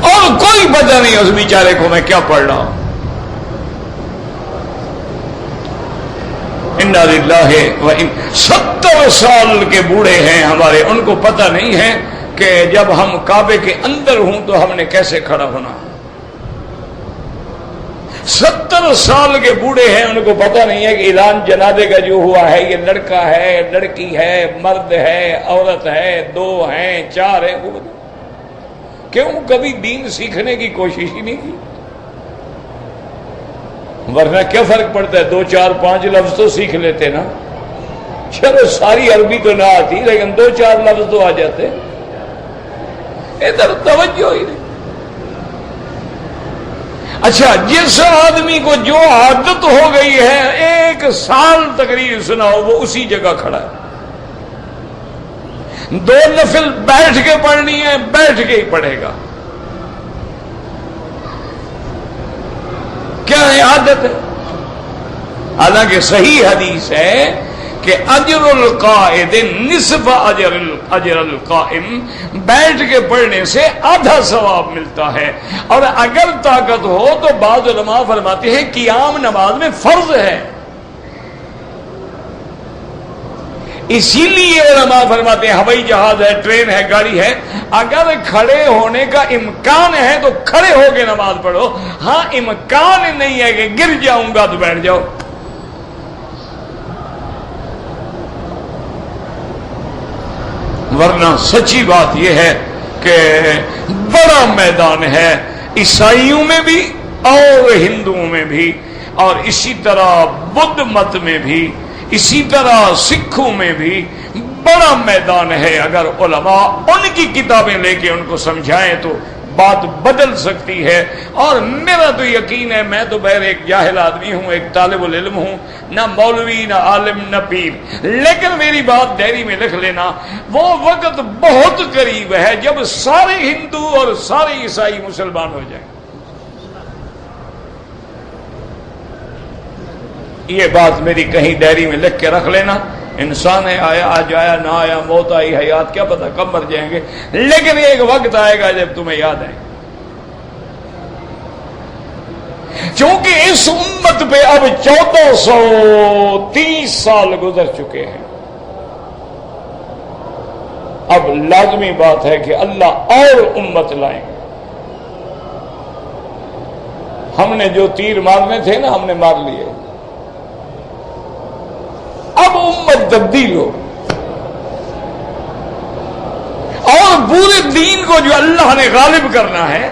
A: اور کوئی پتہ نہیں اس بیچارے کو میں کیا پڑھ رہا ہوں۔ انا للہ و 70 سال کے بوڑھے ہیں ہمارے، ان کو پتہ نہیں ہے کہ جب ہم کعبے کے اندر ہوں تو ہم نے کیسے کھڑا ہونا۔ 70 سال کے بوڑھے ہیں، ان کو پتہ نہیں ہے کہ اعلان جنازے کا جو ہوا ہے یہ لڑکا ہے، لڑکی ہے، مرد ہے، عورت ہے، 2 ہیں، 4 ہیں، کیوں کبھی دین سیکھنے کی کوشش ہی نہیں کی؟ ورنہ کیا فرق پڑتا ہے، 2 4 5 لفظ تو سیکھ لیتے نا، چلو ساری عربی تو نہ آتی لیکن 2 4 لفظ تو آ جاتے، ادھر توجہ ہی نہیں۔ اچھا جس آدمی کو جو عادت ہو گئی ہے 1 سال تقریر سناؤ وہ اسی جگہ کھڑا ہے، 2 نفل بیٹھ کے پڑھنی ہے بیٹھ کے ہی پڑھے گا، کیا ہے عادت ہے۔ حالانکہ صحیح حدیث ہے کہ اجر القائد نصف اجر القائم، بیٹھ کے پڑھنے سے آدھا ثواب ملتا ہے، اور اگر طاقت ہو تو بعض علماء فرماتے ہیں قیام نماز میں فرض ہے، اسی لیے علماء فرماتے ہیں ہوائی جہاز ہے، ٹرین ہے، گاڑی ہے، اگر کھڑے ہونے کا امکان ہے تو کھڑے ہو کے نماز پڑھو، ہاں امکان نہیں ہے کہ گر جاؤں گا تو بیٹھ جاؤ۔ ورنہ سچی بات یہ ہے کہ بڑا میدان ہے عیسائیوں میں بھی اور ہندوؤں میں بھی، اور اسی طرح بدھ مت میں بھی، اسی طرح سکھوں میں بھی بڑا میدان ہے۔ اگر علماء ان کی کتابیں لے کے ان کو سمجھائیں تو بات بدل سکتی ہے، اور میرا تو یقین ہے، میں تو بہر ایک جاہل آدمی ہوں، ایک طالب العلم ہوں، نہ مولوی نہ عالم نہ پیر، لیکن میری بات ڈائری میں لکھ لینا، وہ وقت بہت قریب ہے جب سارے ہندو اور سارے عیسائی مسلمان ہو جائیں۔ یہ بات میری کہیں ڈائری میں لکھ کے رکھ لینا، انسان ہے، آیا آج آیا نہ آیا، موت آئی حیات کیا پتہ کب مر جائیں گے، لیکن ایک وقت آئے گا جب تمہیں یاد آئے، چونکہ اس امت پہ اب 1430 سال گزر چکے ہیں، اب لازمی بات ہے کہ اللہ اور امت لائیں۔ ہم نے جو تیر مارنے تھے نا ہم نے مار لیے، اب امت تبدیل ہو، اور پورے دین کو جو اللہ نے غالب کرنا ہے،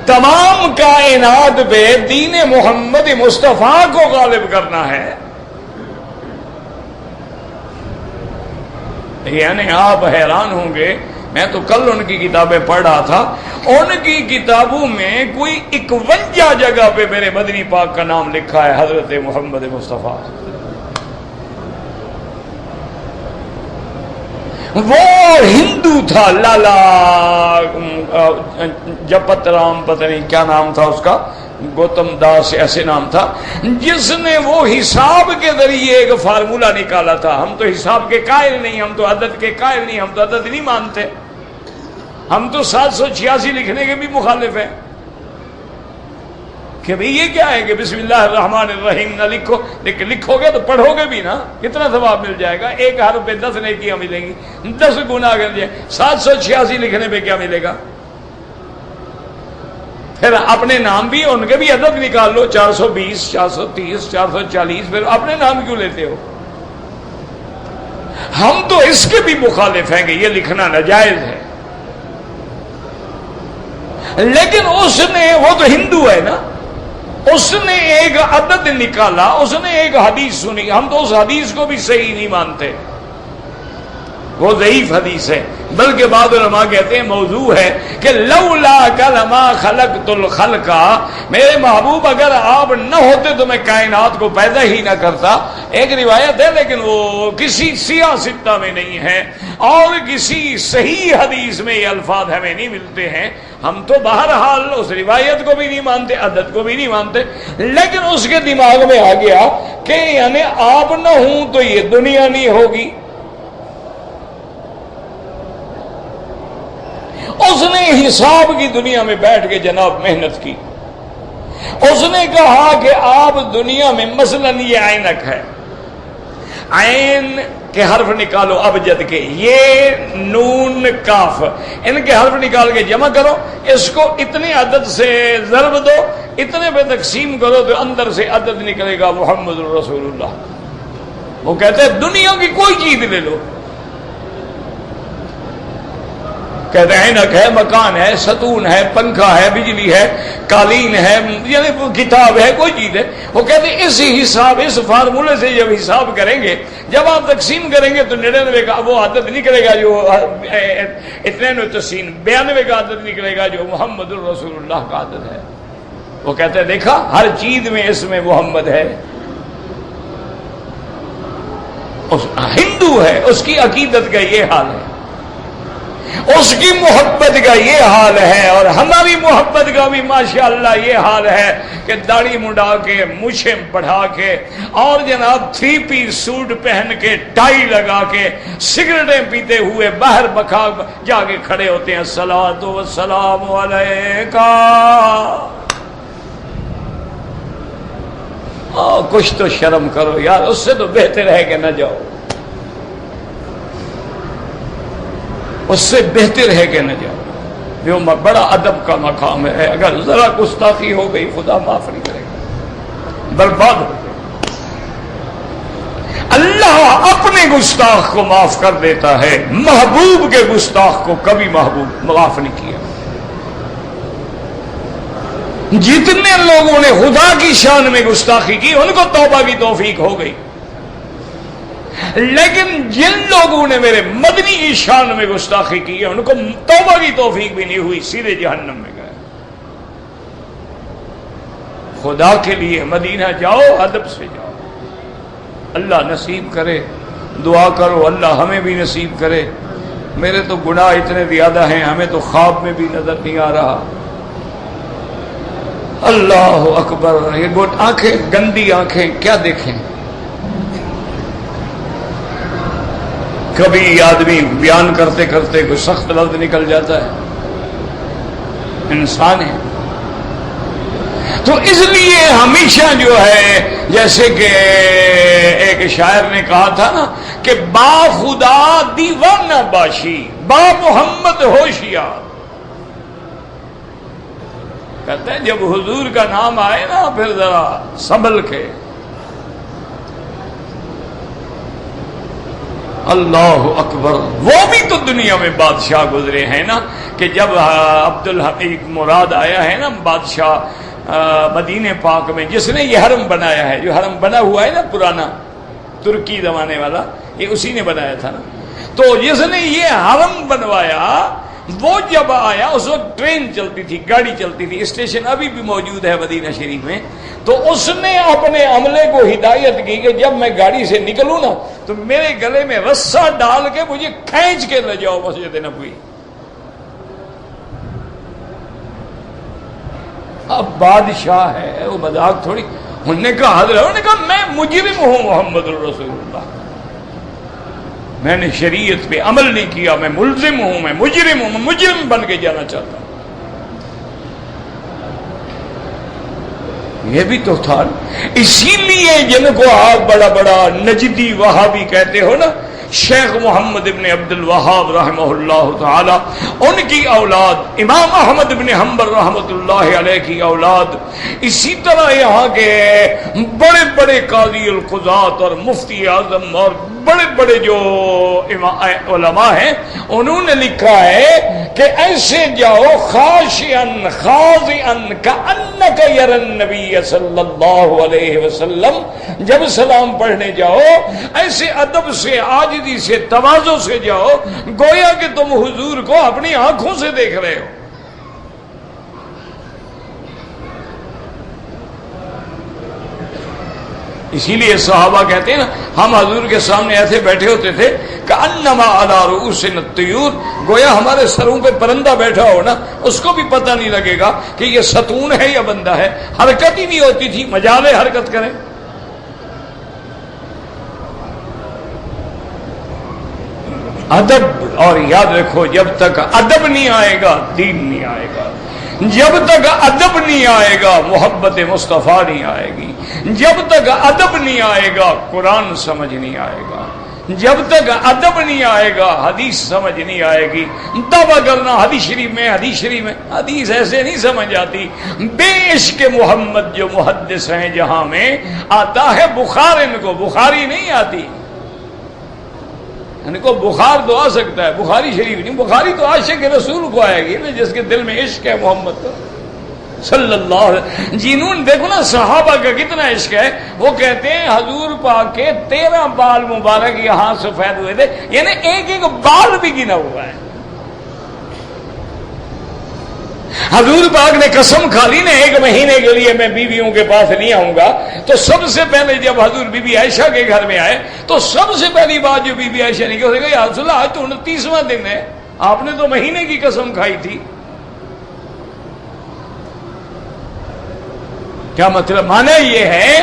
A: تمام کائنات پہ دین محمد مصطفیٰ کو غالب کرنا ہے، یعنی آپ حیران ہوں گے، میں تو کل ان کی کتابیں پڑھ رہا تھا، ان کی کتابوں میں کوئی 51 جگہ پہ میرے مدنی پاک کا نام لکھا ہے، حضرت محمد مصطفیٰ۔ وہ ہندو تھا، لالا جپت رام، پتہ نہیں کیا نام تھا اس کا، گوتم داس ایسے نام تھا، جس نے وہ حساب کے ذریعے ایک فارمولہ نکالا تھا۔ ہم تو حساب کے قائل نہیں، ہم تو عدد کے قائل نہیں، ہم تو عدد نہیں مانتے، ہم تو 786 لکھنے کے بھی مخالف ہیں کہ بھئی یہ کیا ہے کہ بسم اللہ الرحمن الرحیم نہ لکھو، لیکن لکھو گے تو پڑھو گے بھی نا، کتنا ثواب مل جائے گا، ایک حرف پہ 10 نیکیاں ملیں گی، 10 گناہ کر جائے، 786 لکھنے پہ کیا ملے گا؟ پھر اپنے نام بھی ان کے بھی عدد نکال لو، 420 430 440، پھر اپنے نام کیوں لیتے ہو؟ ہم تو اس کے بھی مخالف ہیں کہ یہ لکھنا ناجائز ہے، لیکن اس نے، وہ تو ہندو ہے نا، اس نے ایک عدد نکالا، اس نے ایک حدیث سنی، ہم تو اس حدیث کو بھی صحیح نہیں مانتے، وہ ضعیف حدیث ہے، بلکہ بعض علماء کہتے ہیں موضوع ہے کہ لولا کلما خلقت الخلق، میرے محبوب اگر آپ نہ ہوتے تو میں کائنات کو پیدا ہی نہ کرتا۔ ایک روایت ہے لیکن وہ کسی سیاہ ستہ میں نہیں ہے اور کسی صحیح حدیث میں یہ الفاظ ہمیں نہیں ملتے ہیں۔ ہم تو بہرحال اس روایت کو بھی نہیں مانتے، عدد کو بھی نہیں مانتے، لیکن اس کے دماغ میں آ گیا کہ یعنی آپ نہ ہوں تو یہ دنیا نہیں ہوگی۔ اس نے حساب کی دنیا میں بیٹھ کے جناب محنت کی، اس نے کہا کہ آپ دنیا میں مثلا یہ عینک ہے، عین کے حرف نکالو ابجد کے، یہ نون کاف، ان کے حرف نکال کے جمع کرو، اس کو اتنے عدد سے ضرب دو، اتنے پہ تقسیم کرو تو اندر سے عدد نکلے گا محمد رسول اللہ۔ وہ کہتے ہیں دنیا کی کوئی چیز لے لو، کہتے ہیں عینک ہے، مکان ہے، ستون ہے، پنکھا ہے، بجلی ہے، قالین ہے، یعنی کتاب ہے، کوئی چیز ہے، وہ کہتے ہیں اس حساب، اس فارمولے سے جب حساب کریں گے، جب آپ تقسیم کریں گے تو 99 کا وہ عدد نکلے گا جو اتنے تسین، 92 کا عدد نکلے گا جو محمد الرسول اللہ کا عدد ہے۔ وہ کہتے ہیں دیکھا ہر چیز میں اس میں محمد ہے۔ ہندو ہے، اس کی عقیدت کا یہ حال ہے، اس کی محبت کا یہ حال ہے، اور ہماری محبت کا بھی ماشاءاللہ یہ حال ہے کہ داڑھی منڈا کے، مچھیں بڑھا کے، اور جناب 3 پیس سوٹ پہن کے، ٹائی لگا کے، سگریٹیں پیتے ہوئے باہر بکھا جا کے کھڑے ہوتے ہیں، الصلاۃ والسلام علیکہ۔ کچھ تو شرم کرو یار، اس سے تو بہتر ہے کہ نہ جاؤ، اس سے بہتر ہے کہ نہ جاؤ۔ جو بڑا ادب کا مقام ہے، اگر ذرا گستاخی ہو گئی خدا معاف نہیں کرے گا، برباد ہو گئے۔ اللہ اپنے گستاخ کو معاف کر دیتا ہے، محبوب کے گستاخ کو کبھی محبوب معاف نہیں کیا۔ جتنے لوگوں نے خدا کی شان میں گستاخی کی ان کو توبہ کی توفیق ہو گئی، لیکن جن لوگوں نے میرے مدنی کی شان میں گستاخی کی ہے ان کو توبہ کی توفیق بھی نہیں ہوئی، سیدھے جہنم میں گئے۔ خدا کے لیے مدینہ جاؤ، ادب سے جاؤ، اللہ نصیب کرے، دعا کرو اللہ ہمیں بھی نصیب کرے۔ میرے تو گناہ اتنے زیادہ ہیں، ہمیں تو خواب میں بھی نظر نہیں آ رہا۔ اللہ اکبر، یہ آنکھیں گندی آنکھیں کیا دیکھیں۔ کبھی آدمی بیان کرتے کرتے کوئی سخت لفظ نکل جاتا ہے، انسان ہے۔ تو اس لیے ہمیشہ جو ہے، جیسے کہ ایک شاعر نے کہا تھا نا کہ با خدا دیوانہ باشی، با محمد ہوشیار۔ کہتے ہیں جب حضور کا نام آئے نا پھر ذرا سنبھل کے۔ اللہ اکبر، وہ بھی تو دنیا میں بادشاہ گزرے ہیں نا، کہ جب عبدالحمید مراد آیا ہے نا بادشاہ مدینہ پاک میں، جس نے یہ حرم بنایا ہے، جو حرم بنا ہوا ہے نا پرانا ترکی زمانے والا، یہ اسی نے بنایا تھا نا۔ تو جس نے یہ حرم بنوایا وہ جب آیا، اس وقت ٹرین چلتی تھی، گاڑی چلتی تھی، اسٹیشن ابھی بھی موجود ہے مدینہ شریف میں۔ تو اس نے اپنے عملے کو ہدایت کی کہ جب میں گاڑی سے نکلوں نا تو میرے گلے میں رسا ڈال کے مجھے کھینچ کے لے جاؤ مسجد نبوی۔ اب بادشاہ ہے، وہ مذاق تھوڑی۔ انہوں نے کہا حضرت، انہوں نے کہا میں مجرم ہوں محمد الرسول اللہ، میں نے شریعت پہ عمل نہیں کیا، میں ملزم ہوں، میں مجرم ہوں، میں مجرم بن کے جانا چاہتا ہوں۔ یہ بھی تو تھا، اسی لیے جن کو آپ بڑا بڑا نجدی وہابی کہتے ہو نا، شیخ محمد ابن عبد الوہاب رحمہ اللہ تعالی، ان کی اولاد امام احمد ابن حنبل رحمۃ اللہ علیہ کی اولاد، اسی طرح یہاں کے بڑے بڑے قاضی القضات اور مفتی اعظم اور بڑے بڑے جو علماء ہیں، انہوں نے لکھا ہے کہ ایسے جاؤ خاشعن خاضعن کأنک یری النبی صلی اللہ علیہ وسلم، جب سلام پڑھنے جاؤ ایسے ادب سے، عاجزی سے، تواضع سے جاؤ گویا کہ تم حضور کو اپنی آنکھوں سے دیکھ رہے ہو۔ اسی لیے صحابہ کہتے ہیں نا، ہم حضور کے سامنے ایسے بیٹھے ہوتے تھے کأنما علی رؤوسنا الطیور، گویا ہمارے سروں پہ پرندہ بیٹھا ہو نا، اس کو بھی پتہ نہیں لگے گا کہ یہ ستون ہے یا بندہ ہے، حرکت ہی نہیں ہوتی تھی، مجالے حرکت کریں۔ ادب، اور یاد رکھو جب تک ادب نہیں آئے گا دین نہیں آئے گا، جب تک ادب نہیں آئے گا محبت مصطفیٰ نہیں آئے گی، جب تک ادب نہیں آئے گا قرآن سمجھ نہیں آئے گا، جب تک ادب نہیں آئے گا حدیث سمجھ نہیں آئے گی۔ دعویٰ کرنا حدیث شریف میں، حدیث شریف میں، حدیث ایسے نہیں سمجھ آتی۔ بے عشق محمد جو محدث ہیں جہاں میں آتا ہے بخار، ان کو بخاری نہیں آتی، ان کو بخار تو آ سکتا ہے، بخاری شریف نہیں، بخاری تو عاشق رسول کو آئے گی نا، جس کے دل میں عشق ہے محمد کا صلی اللہ علیہ وسلم۔ جنون دیکھو نا صحابہ کا کتنا عشق ہے، وہ کہتے ہیں حضور پاک کے 13 بال مبارک یہاں سفید ہوئے تھے، یعنی ایک ایک بال بھی گنا ہوا ہے۔ حضور پاک نے قسم کھا لی نا 1 مہینے کے لیے میں بیویوں کے پاس نہیں آؤں گا، تو سب سے پہلے جب حضور بی بی عائشہ کے گھر میں آئے تو سب سے پہلی بات جو بی بی عائشہ نے کہا یا رسول اللہ آج تو 29واں دن ہے، آپ نے تو مہینے کی قسم کھائی تھی۔ کیا مطلب؟ معنی یہ ہے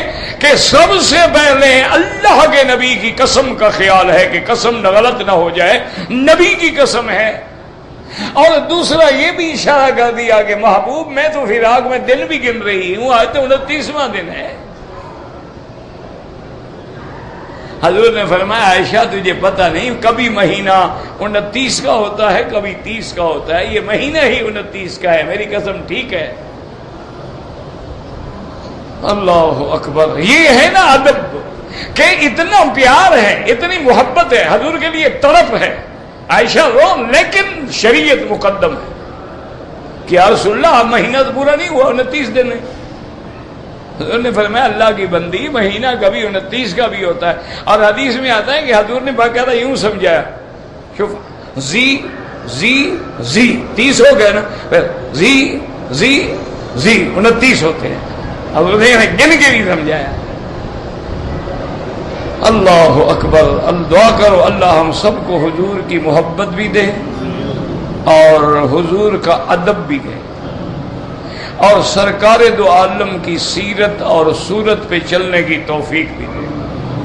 A: کہ سب سے پہلے اللہ کے نبی کی قسم کا خیال ہے کہ قسم غلط نہ ہو جائے، نبی کی قسم ہے۔ اور دوسرا یہ بھی اشارہ کر دیا کہ محبوب میں تو فراق میں دن بھی گن رہی ہوں، آج تو 29واں دن ہے۔ حضور نے فرمایا عائشہ تجھے پتہ نہیں کبھی مہینہ 29 کا ہوتا ہے کبھی 30 کا ہوتا ہے، یہ مہینہ ہی 29 کا ہے، میری قسم ٹھیک ہے۔ اللہ اکبر، یہ ہے نا ادب کہ اتنا پیار ہے، اتنی محبت ہے، حضور کے لیے تڑپ ہے۔ عائشہ رو لیکن شریعت مقدم ہے کہ یا رسول اللہ مہینہ تو پورا نہیں ہوا، 29 دن ہے۔ حضور نے فرمایا اللہ کی بندی مہینہ کبھی 29 کا بھی ہوتا ہے، اور حدیث میں آتا ہے کہ حضور نے باقاعدہ یوں سمجھایا، شوف زی 30 ہو گئے نا، پھر زی 29 ہوتے ہیں، حضور نے گن کے بھی سمجھایا۔ اللہ اکبر، دعا کرو اللہ ہم سب کو حضور کی محبت بھی دے اور حضور کا ادب بھی دے، اور سرکار دو عالم کی سیرت اور صورت پہ چلنے کی توفیق بھی دے۔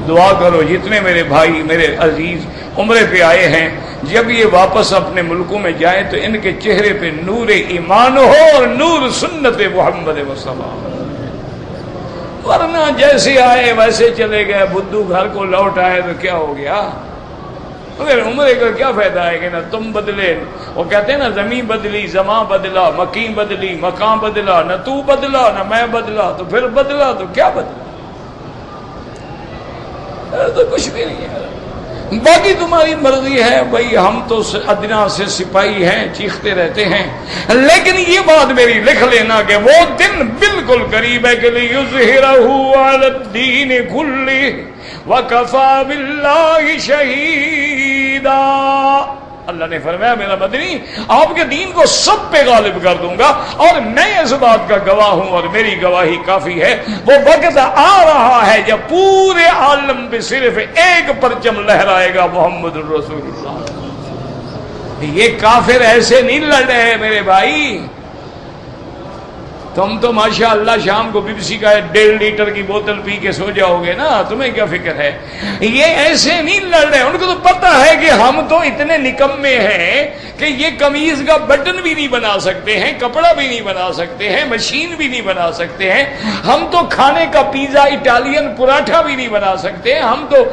A: دعا کرو جتنے میرے بھائی میرے عزیز عمرے پہ آئے ہیں، جب یہ واپس اپنے ملکوں میں جائیں تو ان کے چہرے پہ نور ایمان ہو اور نور سنت محمد مصطفیٰ، ورنہ جیسے آئے ویسے چلے گئے، بدھو گھر کو لوٹ آئے تو کیا ہو گیا؟ مگر عمرے کا کیا فائدہ ہے کہ نہ تم بدلے، وہ کہتے ہیں نا زمین بدلی زماں بدلا، مکین بدلی مکان بدلا، نہ تو بدلا نہ میں بدلا، تو پھر بدلا تو کیا بدلا؟ تو کچھ بھی نہیں ہے، باقی تمہاری مرضی ہے بھائی، ہم تو ادنا سے سپاہی ہیں، چیختے رہتے ہیں، لیکن یہ بات میری لکھ لینا کہ وہ دن بالکل قریب ہے کہ لِيُظْهِرَهُ عَلَى الدِّينِ كُلِّهِ وَكَفَى بِاللَّهِ شَهِيدًا۔ اللہ نے فرمایا میرا مدنی آپ کے دین کو سب پہ غالب کر دوں گا، اور میں اس بات کا گواہ ہوں اور میری گواہی کافی ہے۔ وہ وقت آ رہا ہے جب پورے عالم پہ صرف ایک پرچم لہرائے گا، محمد الرسول اللہ۔ یہ کافر ایسے نہیں لڑ رہے میرے بھائی، تم تو ماشاءاللہ شام کو پیپسی کا 1.5 لیٹر کی بوتل پی کے سو جاؤ گے نا، تمہیں کیا فکر ہے؟ یہ ایسے نہیں لڑ رہے، ان کو تو پتہ ہے کہ ہم تو اتنے نکمے ہیں کہ یہ قمیض کا بٹن بھی نہیں بنا سکتے ہیں، کپڑا بھی نہیں بنا سکتے ہیں، مشین بھی نہیں بنا سکتے ہیں، ہم تو کھانے کا پیزا اٹالین پراٹھا بھی نہیں بنا سکتے ہیں، ہم تو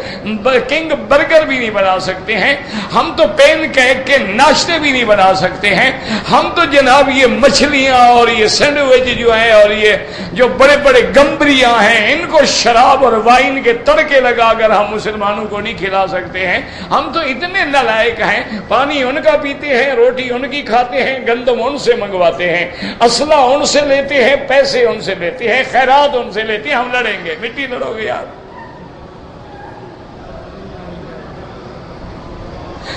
A: کنگ برگر بھی نہیں بنا سکتے ہیں، ہم تو پین کیک کے ناشتے بھی نہیں بنا سکتے ہیں، ہم تو جناب یہ مچھلیاں اور یہ سینڈوچ جو ہیں اور یہ جو بڑے بڑے گمبریاں ہیں، ان کو شراب اور وائن کے تڑکے لگا کر ہم مسلمانوں کو نہیں کھلا سکتے ہیں۔ ہم تو اتنے نالائق ہیں، پانی ان کا پیتے ہیں، روٹی ان کی کھاتے ہیں، گندم ان سے منگواتے ہیں، اسلحہ ان سے لیتے ہیں، پیسے ان سے لیتے ہیں، خیرات ان سے لیتے ہیں، ہم لڑیں گے؟ مٹی لڑو گے یار؟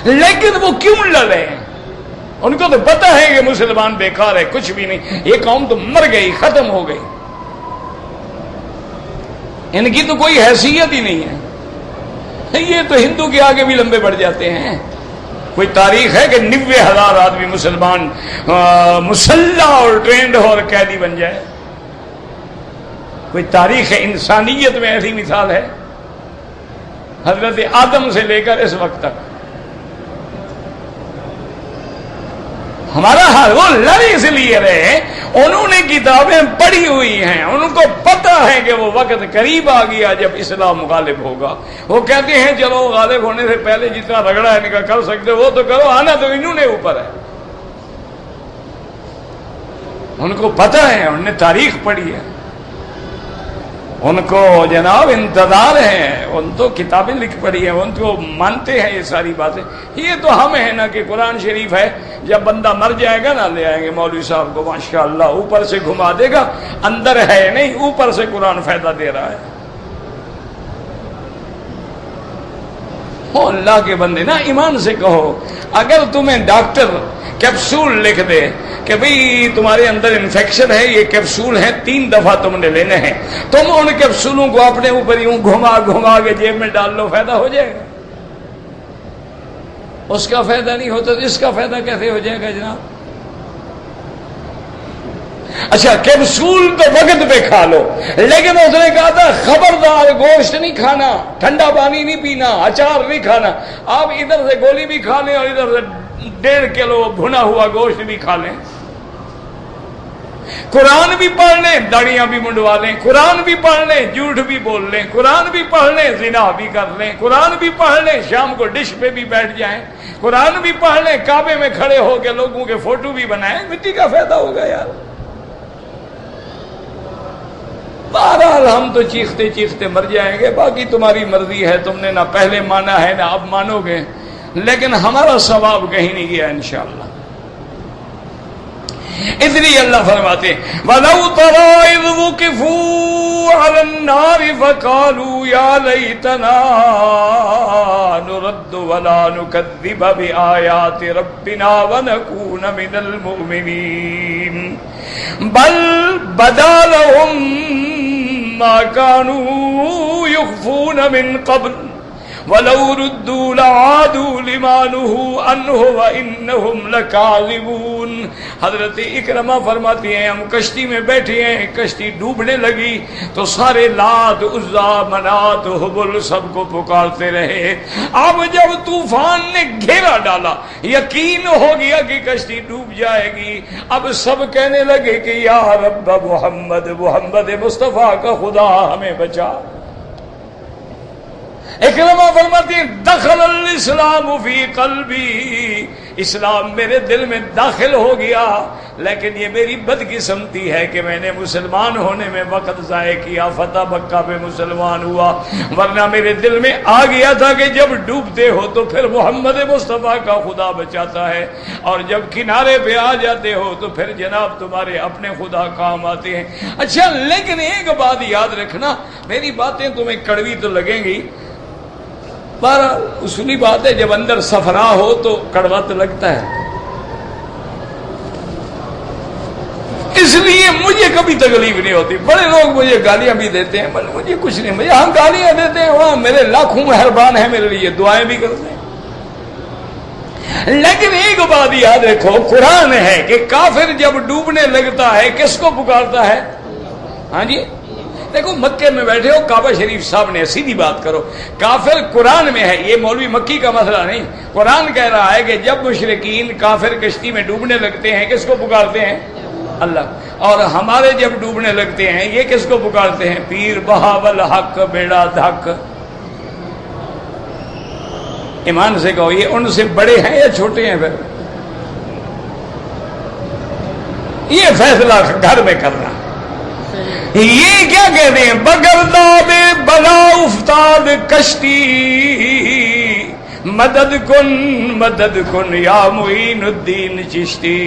A: لیکن وہ کیوں لڑے؟ ان کو تو پتہ ہے کہ مسلمان بیکار ہے، کچھ بھی نہیں، یہ قوم تو مر گئی، ختم ہو گئی، ان کی تو کوئی حیثیت ہی نہیں ہے۔ یہ تو ہندو کے آگے بھی لمبے بڑھ جاتے ہیں۔ کوئی تاریخ ہے کہ 90,000 آدمی مسلمان مسلح اور ٹرینڈ اور قیدی بن جائے؟ کوئی تاریخ ہے انسانیت میں ایسی مثال ہے؟ حضرت آدم سے لے کر اس وقت تک ہمارا حال، وہ لڑ اس لیے رہے، انہوں نے کتابیں پڑھی ہوئی ہیں، ان کو پتہ ہے کہ وہ وقت قریب آ گیا جب اسلام غالب ہوگا۔ وہ کہتے ہیں چلو غالب ہونے سے پہلے جتنا رگڑا ہے کر سکتے وہ تو کرو، آنا تو انہوں نے اوپر ہے۔ ان کو پتہ ہے، انہوں نے تاریخ پڑھی ہے، ان کو جناب انتظار ہے، ان تو کتابیں لکھ پڑی ہیں، ان کو مانتے ہیں یہ ساری باتیں۔ یہ تو ہم ہیں نا کہ قرآن شریف ہے، جب بندہ مر جائے گا نا لے آئیں گے مولوی صاحب کو، ماشاءاللہ اوپر سے گھما دے گا، اندر ہے نہیں، اوپر سے قرآن فائدہ دے رہا ہے۔ اللہ کے بندے نا ایمان سے کہو، اگر تمہیں ڈاکٹر کیپسول لکھ دے کہ بھئی تمہارے اندر انفیکشن ہے، یہ کیپسول ہیں 3 دفعہ تم نے لینے ہیں، تم ان کیپسولوں کو اپنے اوپر یوں گھما گھما کے جیب میں ڈال لو، فائدہ ہو جائے گا؟ اس کا فائدہ نہیں ہوتا تو اس کا فائدہ کیسے ہو جائے گا جناب؟ اچھا کیپسول تو وقت پہ کھا لو، لیکن اس نے کہا تھا خبردار گوشت نہیں کھانا، ٹھنڈا پانی نہیں پینا، اچار نہیں کھانا۔ آپ ادھر سے گولی بھی کھا لیں اور ادھر سے 1.5 کلو بھنا ہوا گوشت بھی کھا لیں، قرآن بھی پڑھ لیں، داڑیاں بھی منڈوا لیں، قرآن بھی پڑھ لیں، جھوٹ بھی بول لیں، قرآن بھی پڑھ لیں، زنا بھی کر لیں، قرآن بھی پڑھ لیں، شام کو ڈش پہ بھی بیٹھ جائیں، قرآن بھی پڑھ لیں، کعبے میں کھڑے ہو کے لوگوں کے فوٹو بھی بنائیں، مٹی کا فائدہ ہوگا یار؟ بہرحال ہم تو چیختے چیختے مر جائیں گے، باقی تمہاری مرضی ہے، تم نے نہ پہلے مانا ہے نہ اب مانو گے، لیکن ہمارا ثواب کہیں نہیں گیا انشاءاللہ۔ اس لیے اللہ فرماتے وَلَوْ تَرَىٰ إِذْ وُقِفُوا عَلَى النَّارِ فَقَالُوا يَا لَيْتَنَا نُرَدُّ وَلَا نُكَذِّبَ بِآيَاتِ رَبِّنَا وَنَكُونَ مِنَ الْمُؤْمِنِينَ بَلْ بَدَا لَهُم مَّا كَانُوا يُخْفُونَ مِن قَبْلُ وَلَوْ رُدُّوا لَعَادُوا لِمَا نُهُوا عَنْهُ وَإِنَّهُمْ لَكَاذِبُونَ۔ حضرت اکرمہ فرماتی ہیں ہم کشتی میں بیٹھے ہیں، کشتی ڈوبنے لگی تو سارے لات عزا منات حبل سب کو پکارتے رہے۔ اب جب طوفان نے گھیرا ڈالا، یقین ہو گیا کہ کشتی ڈوب جائے گی، اب سب کہنے لگے کہ یا رب محمد، محمد مصطفیٰ کا خدا ہمیں بچا۔ اکرمہ فرماتی ہیں دخل الاسلام فی قلبی، اسلام میرے دل میں داخل ہو گیا، لیکن یہ میری بدقسمتی ہے کہ میں نے مسلمان ہونے میں وقت ضائع کیا، فتح مکہ پہ مسلمان ہوا، ورنہ میرے دل میں آ گیا تھا کہ جب ڈوبتے ہو تو پھر محمد مصطفیٰ کا خدا بچاتا ہے، اور جب کنارے پہ آ جاتے ہو تو پھر جناب تمہارے اپنے خدا کام آتے ہیں۔ اچھا لیکن ایک بات یاد رکھنا، میری باتیں تمہیں کڑوی تو لگیں گی، پر اصولی بات ہے جب اندر صفرا ہو تو کڑوا تو لگتا ہے، اس لیے مجھے کبھی تکلیف نہیں ہوتی۔ بڑے لوگ مجھے گالیاں بھی دیتے ہیں، مجھے کچھ نہیں، مجھے ہم گالیاں دیتے ہیں، وہاں میرے لاکھوں مہربان ہیں، میرے لیے دعائیں بھی کرتے ہیں۔ لیکن ایک بات یاد رکھو، قرآن ہے کہ کافر جب ڈوبنے لگتا ہے کس کو پکارتا ہے؟ ہاں جی دیکھو، مکے میں بیٹھے ہو، کعبہ شریف سامنے، سیدھی بات کرو، کافر قرآن میں ہے، یہ مولوی مکی کا مسئلہ نہیں، قرآن کہہ رہا ہے کہ جب مشرکین کافر کشتی میں ڈوبنے لگتے ہیں کس کو پکارتے ہیں؟ اللہ۔ اور ہمارے جب ڈوبنے لگتے ہیں یہ کس کو پکارتے ہیں؟ پیر بہاول حق بیڑا دھک۔ ایمان سے کہو، یہ ان سے بڑے ہیں یا چھوٹے ہیں؟ پھر یہ فیصلہ گھر میں کرنا۔ یہ کیا کہتے ہیں؟ بگرداب بلا افتاد کشتی، مدد کن یا معین الدین چشتی۔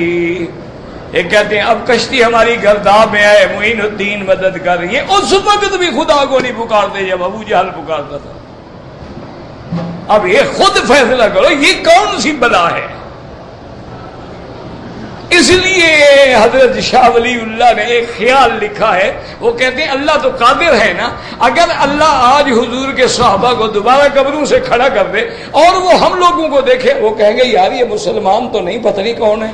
A: یہ کہتے ہیں اب کشتی ہماری گرداب میں آئے، معین الدین مدد کر۔ یہ اس وقت بھی خدا کو نہیں پکارتے جب ابو جہل پکارتا تھا۔ اب یہ خود فیصلہ کرو یہ کون سی بلا ہے؟ اس لیے حضرت شاہ ولی اللہ نے ایک خیال لکھا ہے، وہ کہتے ہیں اللہ تو قادر ہے نا، اگر اللہ آج حضور کے صحابہ کو دوبارہ قبروں سے کھڑا کر دے اور وہ ہم لوگوں کو دیکھے، وہ کہیں گے یار یہ مسلمان تو نہیں، پتہ نہیں کون ہے۔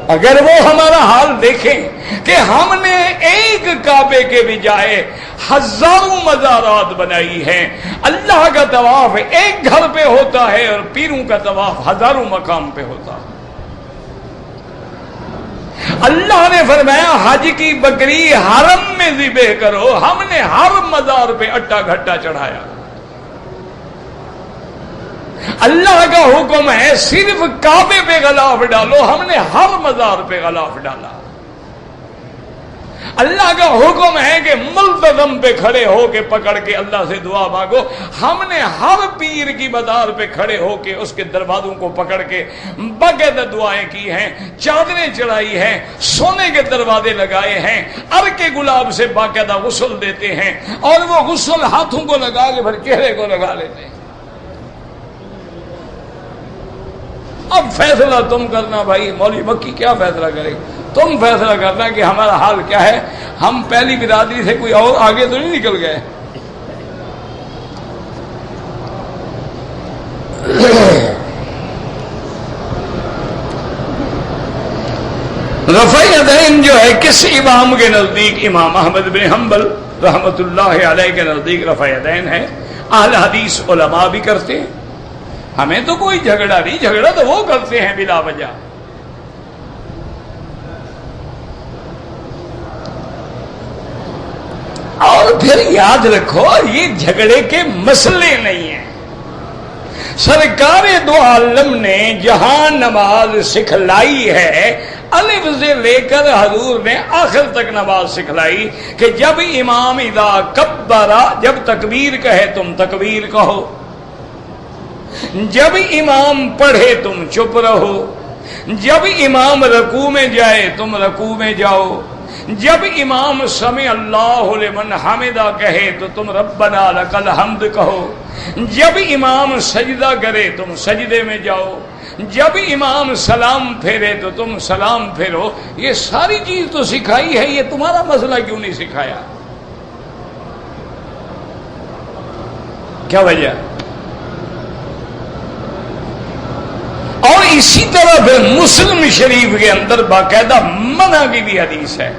A: اگر وہ ہمارا حال دیکھیں کہ ہم نے ایک کعبے کے بجائے ہزاروں مزارات بنائی ہیں، اللہ کا طواف ایک گھر پہ ہوتا ہے اور پیروں کا طواف ہزاروں مقام پہ ہوتا ہے۔ اللہ نے فرمایا حج کی بکری حرم میں ذبح کرو، ہم نے ہر مزار پہ اٹا گھٹا چڑھایا۔ اللہ کا حکم ہے صرف کعبے پہ غلاف ڈالو، ہم نے ہر مزار پہ غلاف ڈالا۔ اللہ کا حکم ہے کہ ملتزم پہ کھڑے ہو کے پکڑ کے اللہ سے دعا مانگو، ہم نے ہر پیر کی مزار پہ کھڑے ہو کے اس کے دروازوں کو پکڑ کے باقاعدہ دعائیں کی ہیں، چادریں چڑھائی ہیں، سونے کے دروازے لگائے ہیں، عرق گلاب سے باقاعدہ غسل دیتے ہیں، اور وہ غسل ہاتھوں کو لگا کے پھر چہرے کو لگا لیتے ہیں۔ اب فیصلہ تم کرنا بھائی، مولوی مکی کیا فیصلہ کرے؟ تم فیصلہ کرنا کہ ہمارا حال کیا ہے۔ ہم پہلی برادری سے کوئی اور آگے تو نہیں نکل گئے۔ رفع یدین جو ہے کس امام کے نزدیک؟ امام احمد بن حنبل رحمت اللہ علیہ کے نزدیک رفع یدین ہے۔ اہل حدیث علماء بھی کرتے ہیں، ہمیں تو کوئی جھگڑا نہیں، جھگڑا تو وہ کرتے ہیں بلا وجہ۔ اور پھر یاد رکھو یہ جھگڑے کے مسئلے نہیں ہیں۔ سرکار دو عالم نے جہاں نماز سکھلائی ہے، الف سے لے کر حضور نے آخر تک نماز سکھلائی کہ جب امام اذا کبرا، جب تکبیر کہے تم تکبیر کہو، جب امام پڑھے تم چپ رہو، جب امام رکوع میں جائے تم رکوع میں جاؤ، جب امام سمع اللہ لمن حمدہ کہے تو تم ربنا لک الحمد کہو، جب امام سجدہ کرے تم سجدے میں جاؤ، جب امام سلام پھیرے تو تم سلام پھیرو۔ یہ ساری چیز تو سکھائی ہے، یہ تمہارا مسئلہ کیوں نہیں سکھایا؟ کیا وجہ؟ اور اسی طرح پھر مسلم شریف کے اندر باقاعدہ منع کی بھی حدیث ہے۔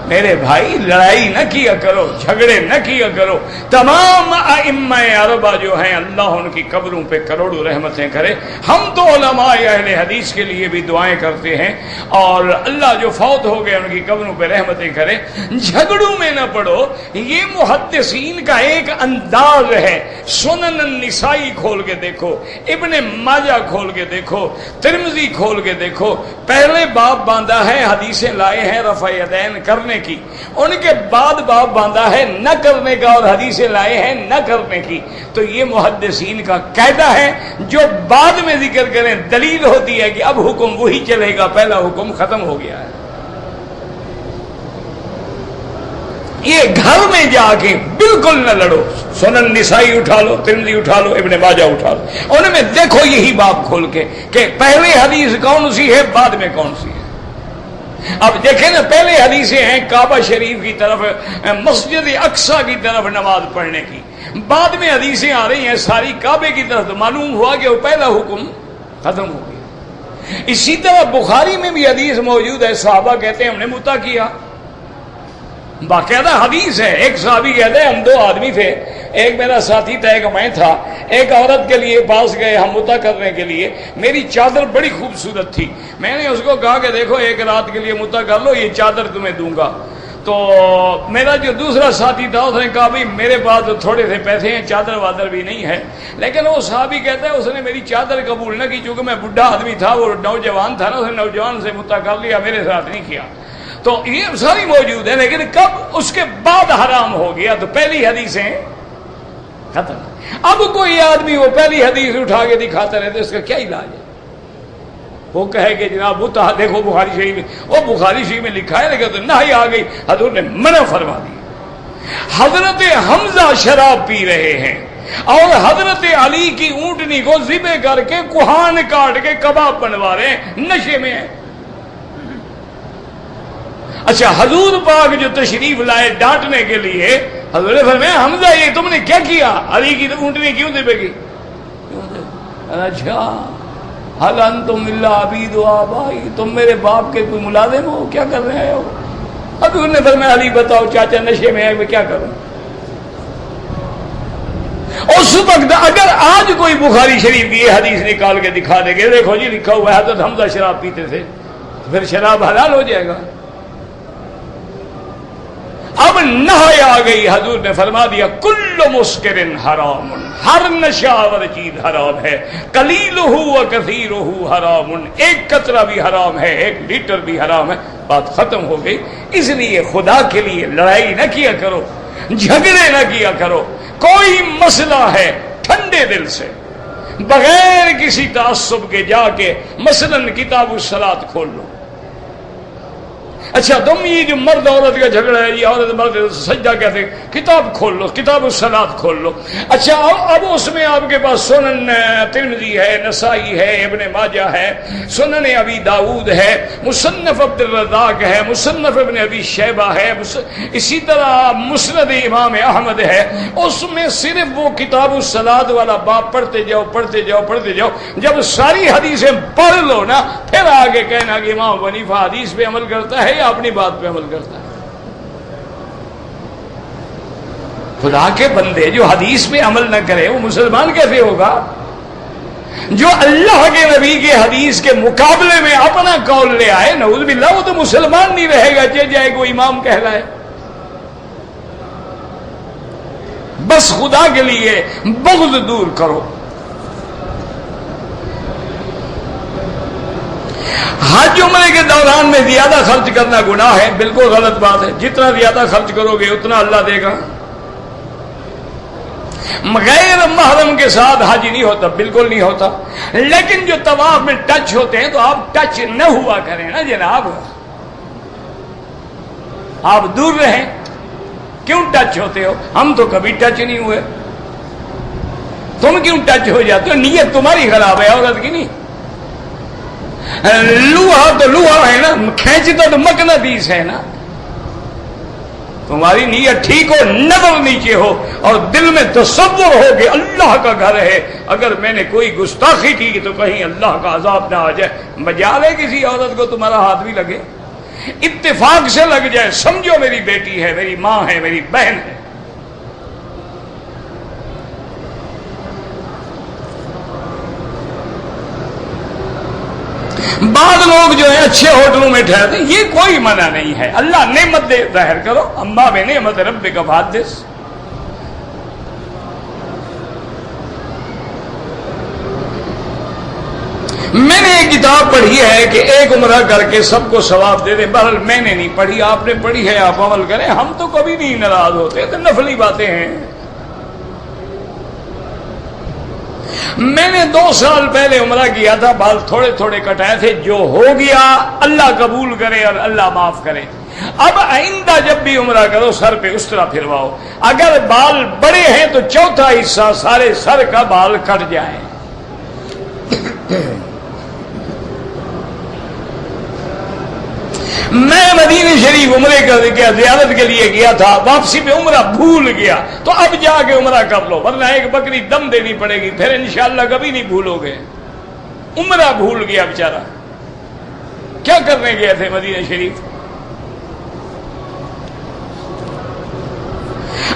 A: میرے بھائی لڑائی نہ کیا کرو، جھگڑے نہ کیا کرو۔ تمام ائمہ اربعہ جو ہیں اللہ ان کی قبروں پہ کروڑوں رحمتیں کرے۔ ہم تو علماء اہل حدیث کے لیے بھی دعائیں کرتے ہیں، اور اللہ جو فوت ہو گئے ان کی قبروں پہ رحمتیں کرے۔ جھگڑوں میں نہ پڑو، یہ محدثین کا ایک انداز ہے۔ سنن النسائی کھول کے دیکھو، ابن ماجہ کھول کے دیکھو، ترمذی کھول کے دیکھو، پہلے باب باندھا ہے حدیثیں لائے ہیں رفع یدین کرنے کی، ان کے بعد باب باندھا ہے نہ کرنے کا اور حدیثیں لائے ہیں نہ کرنے کی۔ تو یہ محدثین کا قاعدہ ہے، جو بعد میں ذکر کریں دلیل ہوتی ہے کہ اب حکم وہی چلے گا، پہلا حکم ختم ہو گیا ہے۔ یہ گھر میں جا کے بالکل نہ لڑو۔ سنن نسائی اٹھا لو، ترمذی اٹھا لو، ابن ماجہ اٹھا لو، ان میں دیکھو یہی باب کھول کے کہ پہلے حدیث کون سی ہے بعد میں کون سی ہے۔ اب دیکھیں نا، پہلے حدیثیں ہیں کعبہ شریف کی طرف، مسجد اقصی کی طرف نماز پڑھنے کی، بعد میں حدیثیں آ رہی ہیں ساری کعبے کی طرف، معلوم ہوا کہ وہ پہلا حکم ختم ہو گیا۔ اسی طرح بخاری میں بھی حدیث موجود ہے، صحابہ کہتے ہیں ہم نے متع کیا، باقاعدہ حدیث ہے۔ ایک صحابی کہتے ہیں ہم دو آدمی تھے، ایک میرا ساتھی تھا، ایک میں تھا، ایک عورت کے لیے پاس گئے ہم متع کرنے کے لیے، میری چادر بڑی خوبصورت تھی، میں نے اس کو کہا کہ دیکھو ایک رات کے لیے متع کر لو، یہ چادر تمہیں دوں گا۔ تو میرا جو دوسرا ساتھی تھا اس نے کہا بھائی میرے پاس تو تھوڑے سے پیسے ہیں، چادر وادر بھی نہیں ہے، لیکن وہ صحابی کہتا ہے اس نے میری چادر قبول نہ کی، چونکہ میں بڈھا آدمی تھا، وہ نوجوان تھا نا، اس نے نوجوان سے متع کر لیا، میرے ساتھ نہیں کیا۔ تو یہ ساری موجود ہے، لیکن کب اس کے بعد حرام ہو گیا؟ تو پہلی حدیثیں ختم۔ اب کوئی آدمی وہ پہلی حدیث اٹھا کے دکھاتا رہتا ہے، اس کا کیا علاج ہے؟ وہ کہے کہ جناب متع دیکھو بخاری شریف میں، وہ بخاری شریف میں لکھا ہے، لیکن تو نہی آ گئی، حضور نے منع فرما دی۔ حضرت حمزہ شراب پی رہے ہیں اور حضرت علی کی اونٹنی کو ذبح کر کے کوہان کاٹ کے کباب بنوا رہے ہیں، نشے میں ہیں۔ اچھا حضور پاک جو تشریف لائے ڈانٹنے کے لیے، حضور نے فرمایا حمزہ یہ تم نے کیا کیا؟ علی کی اونٹنی کیوں ذبح کی؟ اچھا حل انتم الا عبید و آبائی، تم میرے باپ کے کوئی ملازم ہو، کیا کر رہے ہو؟ حضور نے فرمایا علی بتاؤ چاچا نشے میں ہے، میں کیا کروں؟ اس وقت اگر آج کوئی بخاری شریف کی یہ حدیث نکال کے دکھا دے گے، دیکھو جی لکھا ہوا ہے حضرت حمزہ شراب پیتے تھے، پھر شراب حلال ہو جائے گا۔ اب نہی آ گئی، حضور نے فرما دیا کل مسکر حرام، ہر نشہ آور چیز حرام ہے، قلیلہ و کثیرہ حرام، ایک قطرہ بھی حرام ہے، ایک لیٹر بھی حرام ہے، بات ختم ہو گئی۔ اس لیے خدا کے لیے لڑائی نہ کیا کرو، جھگڑے نہ کیا کرو، کوئی مسئلہ ہے ٹھنڈے دل سے بغیر کسی تعصب کے جا کے مثلا کتاب الصلاۃ کھول لو۔ اچھا تم یہ جو مرد عورت کا جھگڑا ہے، یہ عورت مرد سجدہ کہتے ہیں، کتاب کھول لو، کتاب الصلاۃ کھول لو۔ اچھا اب اس میں آپ کے پاس سنن ترمذی ہے، نسائی ہے، ابن ماجہ ہے، سنن ابی داؤد ہے، مصنف عبد الرزاق ہے، مصنف ابن ابی شیبہ ہے، اسی طرح مسند امام احمد ہے۔ اس میں صرف وہ کتاب الصلاۃ والا باب پڑھتے جاؤ پڑھتے جاؤ پڑھتے جاؤ، جب ساری حدیثیں پڑھ لو نا، پھر آگے کہنا کہ امام ابو حنیفہ حدیث پہ عمل کرتا ہے یا اپنی بات پہ عمل کرتا ہے۔ خدا کے بندے جو حدیث پہ عمل نہ کرے وہ مسلمان کیسے ہوگا؟ جو اللہ کے نبی کے حدیث کے مقابلے میں اپنا قول لے آئے، نعوذ باللہ، وہ تو مسلمان نہیں رہے گا، چل جائے کوئی امام کہلائے۔ بس خدا کے لیے بغض دور کرو۔ حج عمرے کے دوران میں زیادہ خرچ کرنا گناہ ہے، بالکل غلط بات ہے، جتنا زیادہ خرچ کرو گے اتنا اللہ دے گا۔ غیر محرم کے ساتھ حج نہیں ہوتا، بالکل نہیں ہوتا، لیکن جو طواف میں ٹچ ہوتے ہیں تو آپ ٹچ نہ ہوا کریں نا جناب، آپ دور رہیں۔ کیوں ٹچ ہوتے ہو؟ ہم تو کبھی ٹچ نہیں ہوئے، تم کیوں ٹچ ہو جاتے ہو؟ نیت تمہاری خراب ہے، عورت کی نہیں۔ لوہا تو لوہا ہے نا، کھینچتا تو مقناطیس ہے نا۔ تمہاری نیت ٹھیک ہو، نظر نیچے ہو اور دل میں تصور ہو کہ اللہ کا گھر ہے، اگر میں نے کوئی گستاخی کی تو کہیں اللہ کا عذاب نہ آ جائے، مجال ہے کسی عورت کو تمہارا ہاتھ بھی لگے، اتفاق سے لگ جائے، سمجھو میری بیٹی ہے، میری ماں ہے، میری بہن ہے۔ بعض لوگ جو ہے اچھے ہوٹلوں میں ٹھہرتے ہیں، یہ کوئی منع نہیں ہے، اللہ نعمت دے ظاہر کرو، اما بنعمت ربک فحدث۔ میں نے ایک کتاب پڑھی ہے کہ ایک عمرہ کر کے سب کو ثواب دے دیں، بہرحال میں نے نہیں پڑھی، آپ نے پڑھی ہے، آپ عمل کریں، ہم تو کبھی نہیں ناراض ہوتے، تو نفلی باتیں ہیں۔ میں نے 2 سال پہلے عمرہ کیا تھا، بال تھوڑے تھوڑے کٹائے تھے، جو ہو گیا اللہ قبول کرے اور اللہ معاف کرے۔ اب آئندہ جب بھی عمرہ کرو سر پہ اس طرح پھرواؤ، اگر بال بڑے ہیں تو چوتھا حصہ سارے سر کا بال کٹ جائیں۔ میں مدینہ شریف عمرے کا زیارت کے لیے گیا تھا، واپسی پہ عمرہ بھول گیا، تو اب جا کے عمرہ کر لو، ورنہ ایک بکری دم دینی پڑے گی، پھر انشاءاللہ کبھی نہیں بھولو گے۔ عمرہ بھول گیا بیچارہ، کیا کرنے گئے تھے مدینہ شریف؟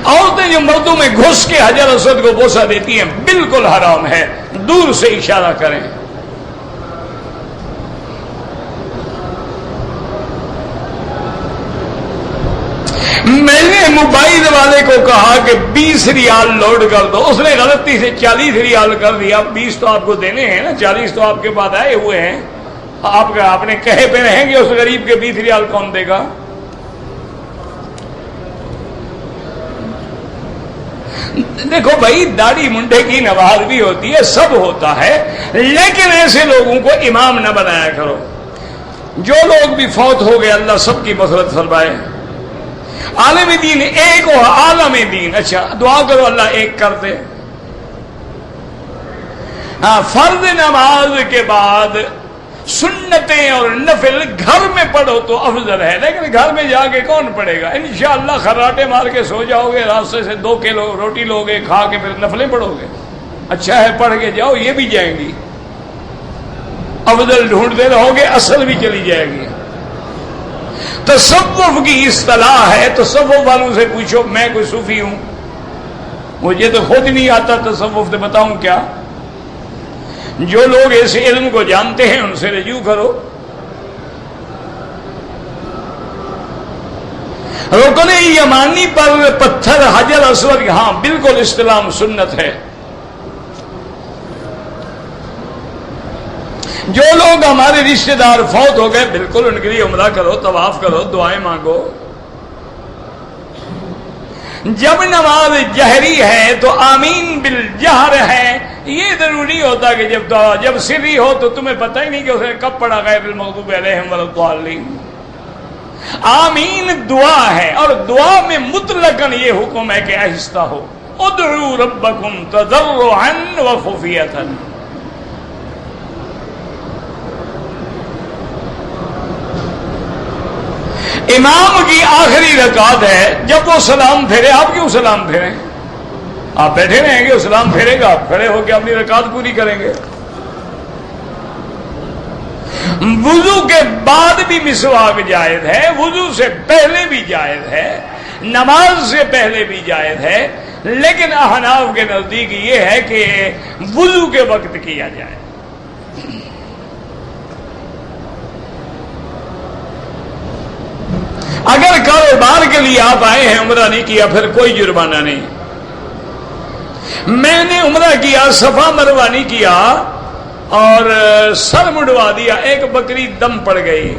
A: عورتیں جو مردوں میں گھس کے حجر اسود کو بوسہ دیتی ہیں بالکل حرام ہے، دور سے اشارہ کریں۔ میں نے موبائل والے کو کہا کہ 20 ریال لوڈ کر دو، اس نے غلطی سے 40 ریال کر دیا۔ 20 تو آپ کو دینے ہیں نا، 40 تو آپ کے پاس آئے ہوئے ہیں، آپ نے کہے پہ رہیں گے، اس غریب کے 20 ریال کون دے گا؟ دیکھو بھائی، داڑھی منڈے کی نماز بھی ہوتی ہے، سب ہوتا ہے، لیکن ایسے لوگوں کو امام نہ بنایا کرو۔ جو لوگ بھی فوت ہو گئے اللہ سب کی مغفرت فرمائے۔ عالم دین ایک ہو، عالم دین، اچھا دعا کرو اللہ ایک کر دے۔ ہاں، فرض نماز کے بعد سنتیں اور نفل گھر میں پڑھو تو افضل ہے، لیکن گھر میں جا کے کون پڑھے گا؟ انشاءاللہ خراٹے مار کے سو جاؤ گے، راستے سے 2 کلو روٹی لو گے، کھا کے پھر نفلیں پڑھو گے۔ اچھا ہے پڑھ کے جاؤ، یہ بھی جائیں گی، افضل ڈھونڈتے رہو گے، اصل بھی چلی جائے گی۔ تصوف کی اصطلاح ہے، تصوف والوں سے پوچھو، میں کوئی صوفی ہوں، مجھے تو خود نہیں آتا تصوف، تو بتاؤں کیا؟ جو لوگ اس علم کو جانتے ہیں ان سے رجوع کرو۔ رکن یمانی پر پتھر حجر اسود، ہاں بالکل استلام سنت ہے۔ جو لوگ ہمارے رشتہ دار فوت ہو گئے بالکل ان کے لیے عمرہ کرو، طواف کرو، دعائیں مانگو۔ جب نماز جہری ہے تو آمین بالجہر ہے، یہ ضروری ہوتا کہ جب سری ہو تو تمہیں پتہ ہی نہیں کہ اسے کب پڑھا غیر المغضوب علیہم ولا الضالین۔ آمین دعا ہے، اور دعا میں مطلقاً یہ حکم ہے کہ آہستہ ہو، ادعوا ربکم تضرعا وخفیۃ۔ امام کی آخری رکعت ہے، جب وہ سلام پھیرے، آپ کیوں سلام پھیریں؟ آپ بیٹھے رہیں گے، وہ سلام پھیرے گا، آپ کھڑے ہو کے اپنی رکعت پوری کریں گے۔ وضو کے بعد بھی مسواک جائز ہے، وضو سے پہلے بھی جائز ہے، نماز سے پہلے بھی جائز ہے، لیکن احناف کے نزدیک یہ ہے کہ وضو کے وقت کیا جائے۔ اگر کاروبار کے لیے آپ آئے ہیں، عمرہ نہیں کیا، پھر کوئی جرمانہ نہیں۔ میں نے عمرہ کیا، صفا مروہ نہیں کیا اور سر مڑوا دیا، ایک بکری دم پڑ گئی۔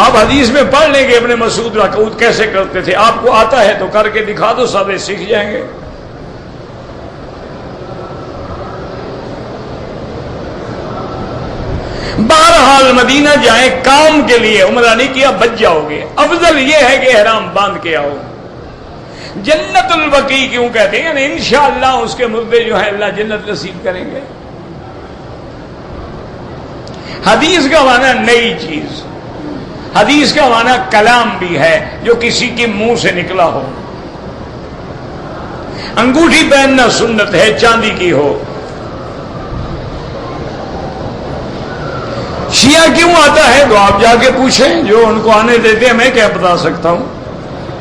A: آپ حدیث میں پڑھ لیں گے ابن مسعود رکوع کیسے کرتے تھے، آپ کو آتا ہے تو کر کے دکھا دو، سب سیکھ جائیں گے۔ بہرحال مدینہ جائیں کام کے لیے، عمرہ نہیں کیا بچ جاؤ گے۔ افضل یہ ہے کہ احرام باندھ کے آؤ۔ جنت البقیع کیوں کہتے ہیں؟ یعنی انشاءاللہ اس کے مردے جو ہیں اللہ جنت نصیب کریں گے۔ حدیث کا معنی نئی چیز، حدیث کا معنی کلام بھی ہے جو کسی کے منہ سے نکلا ہو۔ انگوٹھی پہننا سنت ہے، چاندی کی ہو۔ شیعہ کیوں آتا ہے تو آپ جا کے پوچھیں، جو ان کو آنے دیتے ہیں، میں کیا بتا سکتا ہوں۔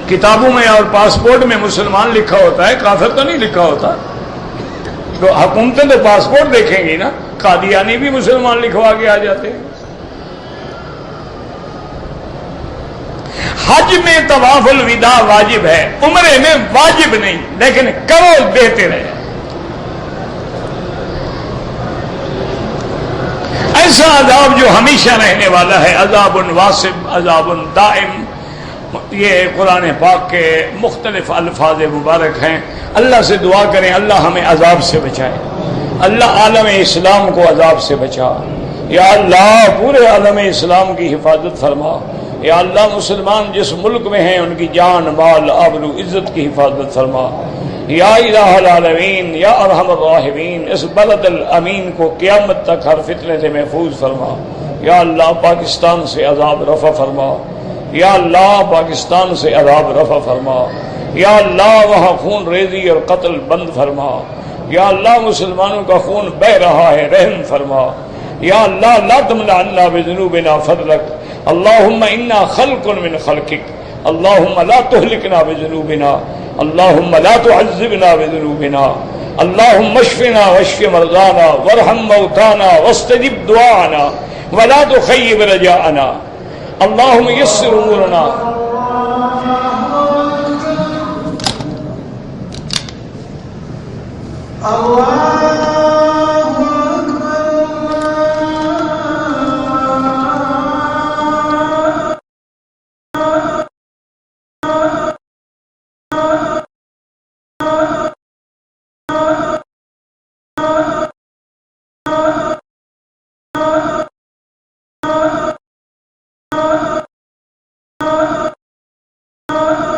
A: کتابوں میں اور پاسپورٹ میں مسلمان لکھا ہوتا ہے، کافر تو نہیں لکھا ہوتا۔ تو حکومتیں تو پاسپورٹ دیکھیں گی نا، قادیانی بھی مسلمان لکھوا کے آ جاتے ہیں۔ حج میں طواف الوداع واجب ہے، عمرے میں واجب نہیں، لیکن کرو دیتے رہے۔ ایسا عذاب جو ہمیشہ رہنے والا ہے، عذاب واصب، عذاب دائم، یہ قرآن پاک کے مختلف الفاظ مبارک ہیں۔ اللہ سے دعا کریں اللہ ہمیں عذاب سے بچائے، اللہ عالم اسلام کو عذاب سے بچا، یا اللہ پورے عالم اسلام کی حفاظت فرما، یا اللہ مسلمان جس ملک میں ہیں ان کی جان مال آبرو عزت کی حفاظت فرما، یا الہ العالمین یا ارحم الراحمین اس بلد الامین کو قیامت تک ہر فتنے سے محفوظ فرما. یا اللہ پاکستان سے عذاب رفع فرما. یا اللہ پاکستان سے عذاب رفع فرما. یا اللہ وہاں خون ریزی اور قتل بند فرما. یا اللہ مسلمانوں کا خون بہ رہا ہے رحم فرما. یا اللہ لا تمنع عنا بذنوبنا فضلک. اللہم انا خلق من خلقک. اللہم لا تہلکنا بذنوبنا. اللہم لا تعذبنا بذنوبنا. اللہم اشفنا واشف مرضانا وارحم موتانا واستجب دعانا ولا تخيب رجاءنا. اللهم يسر امورنا.
B: Allah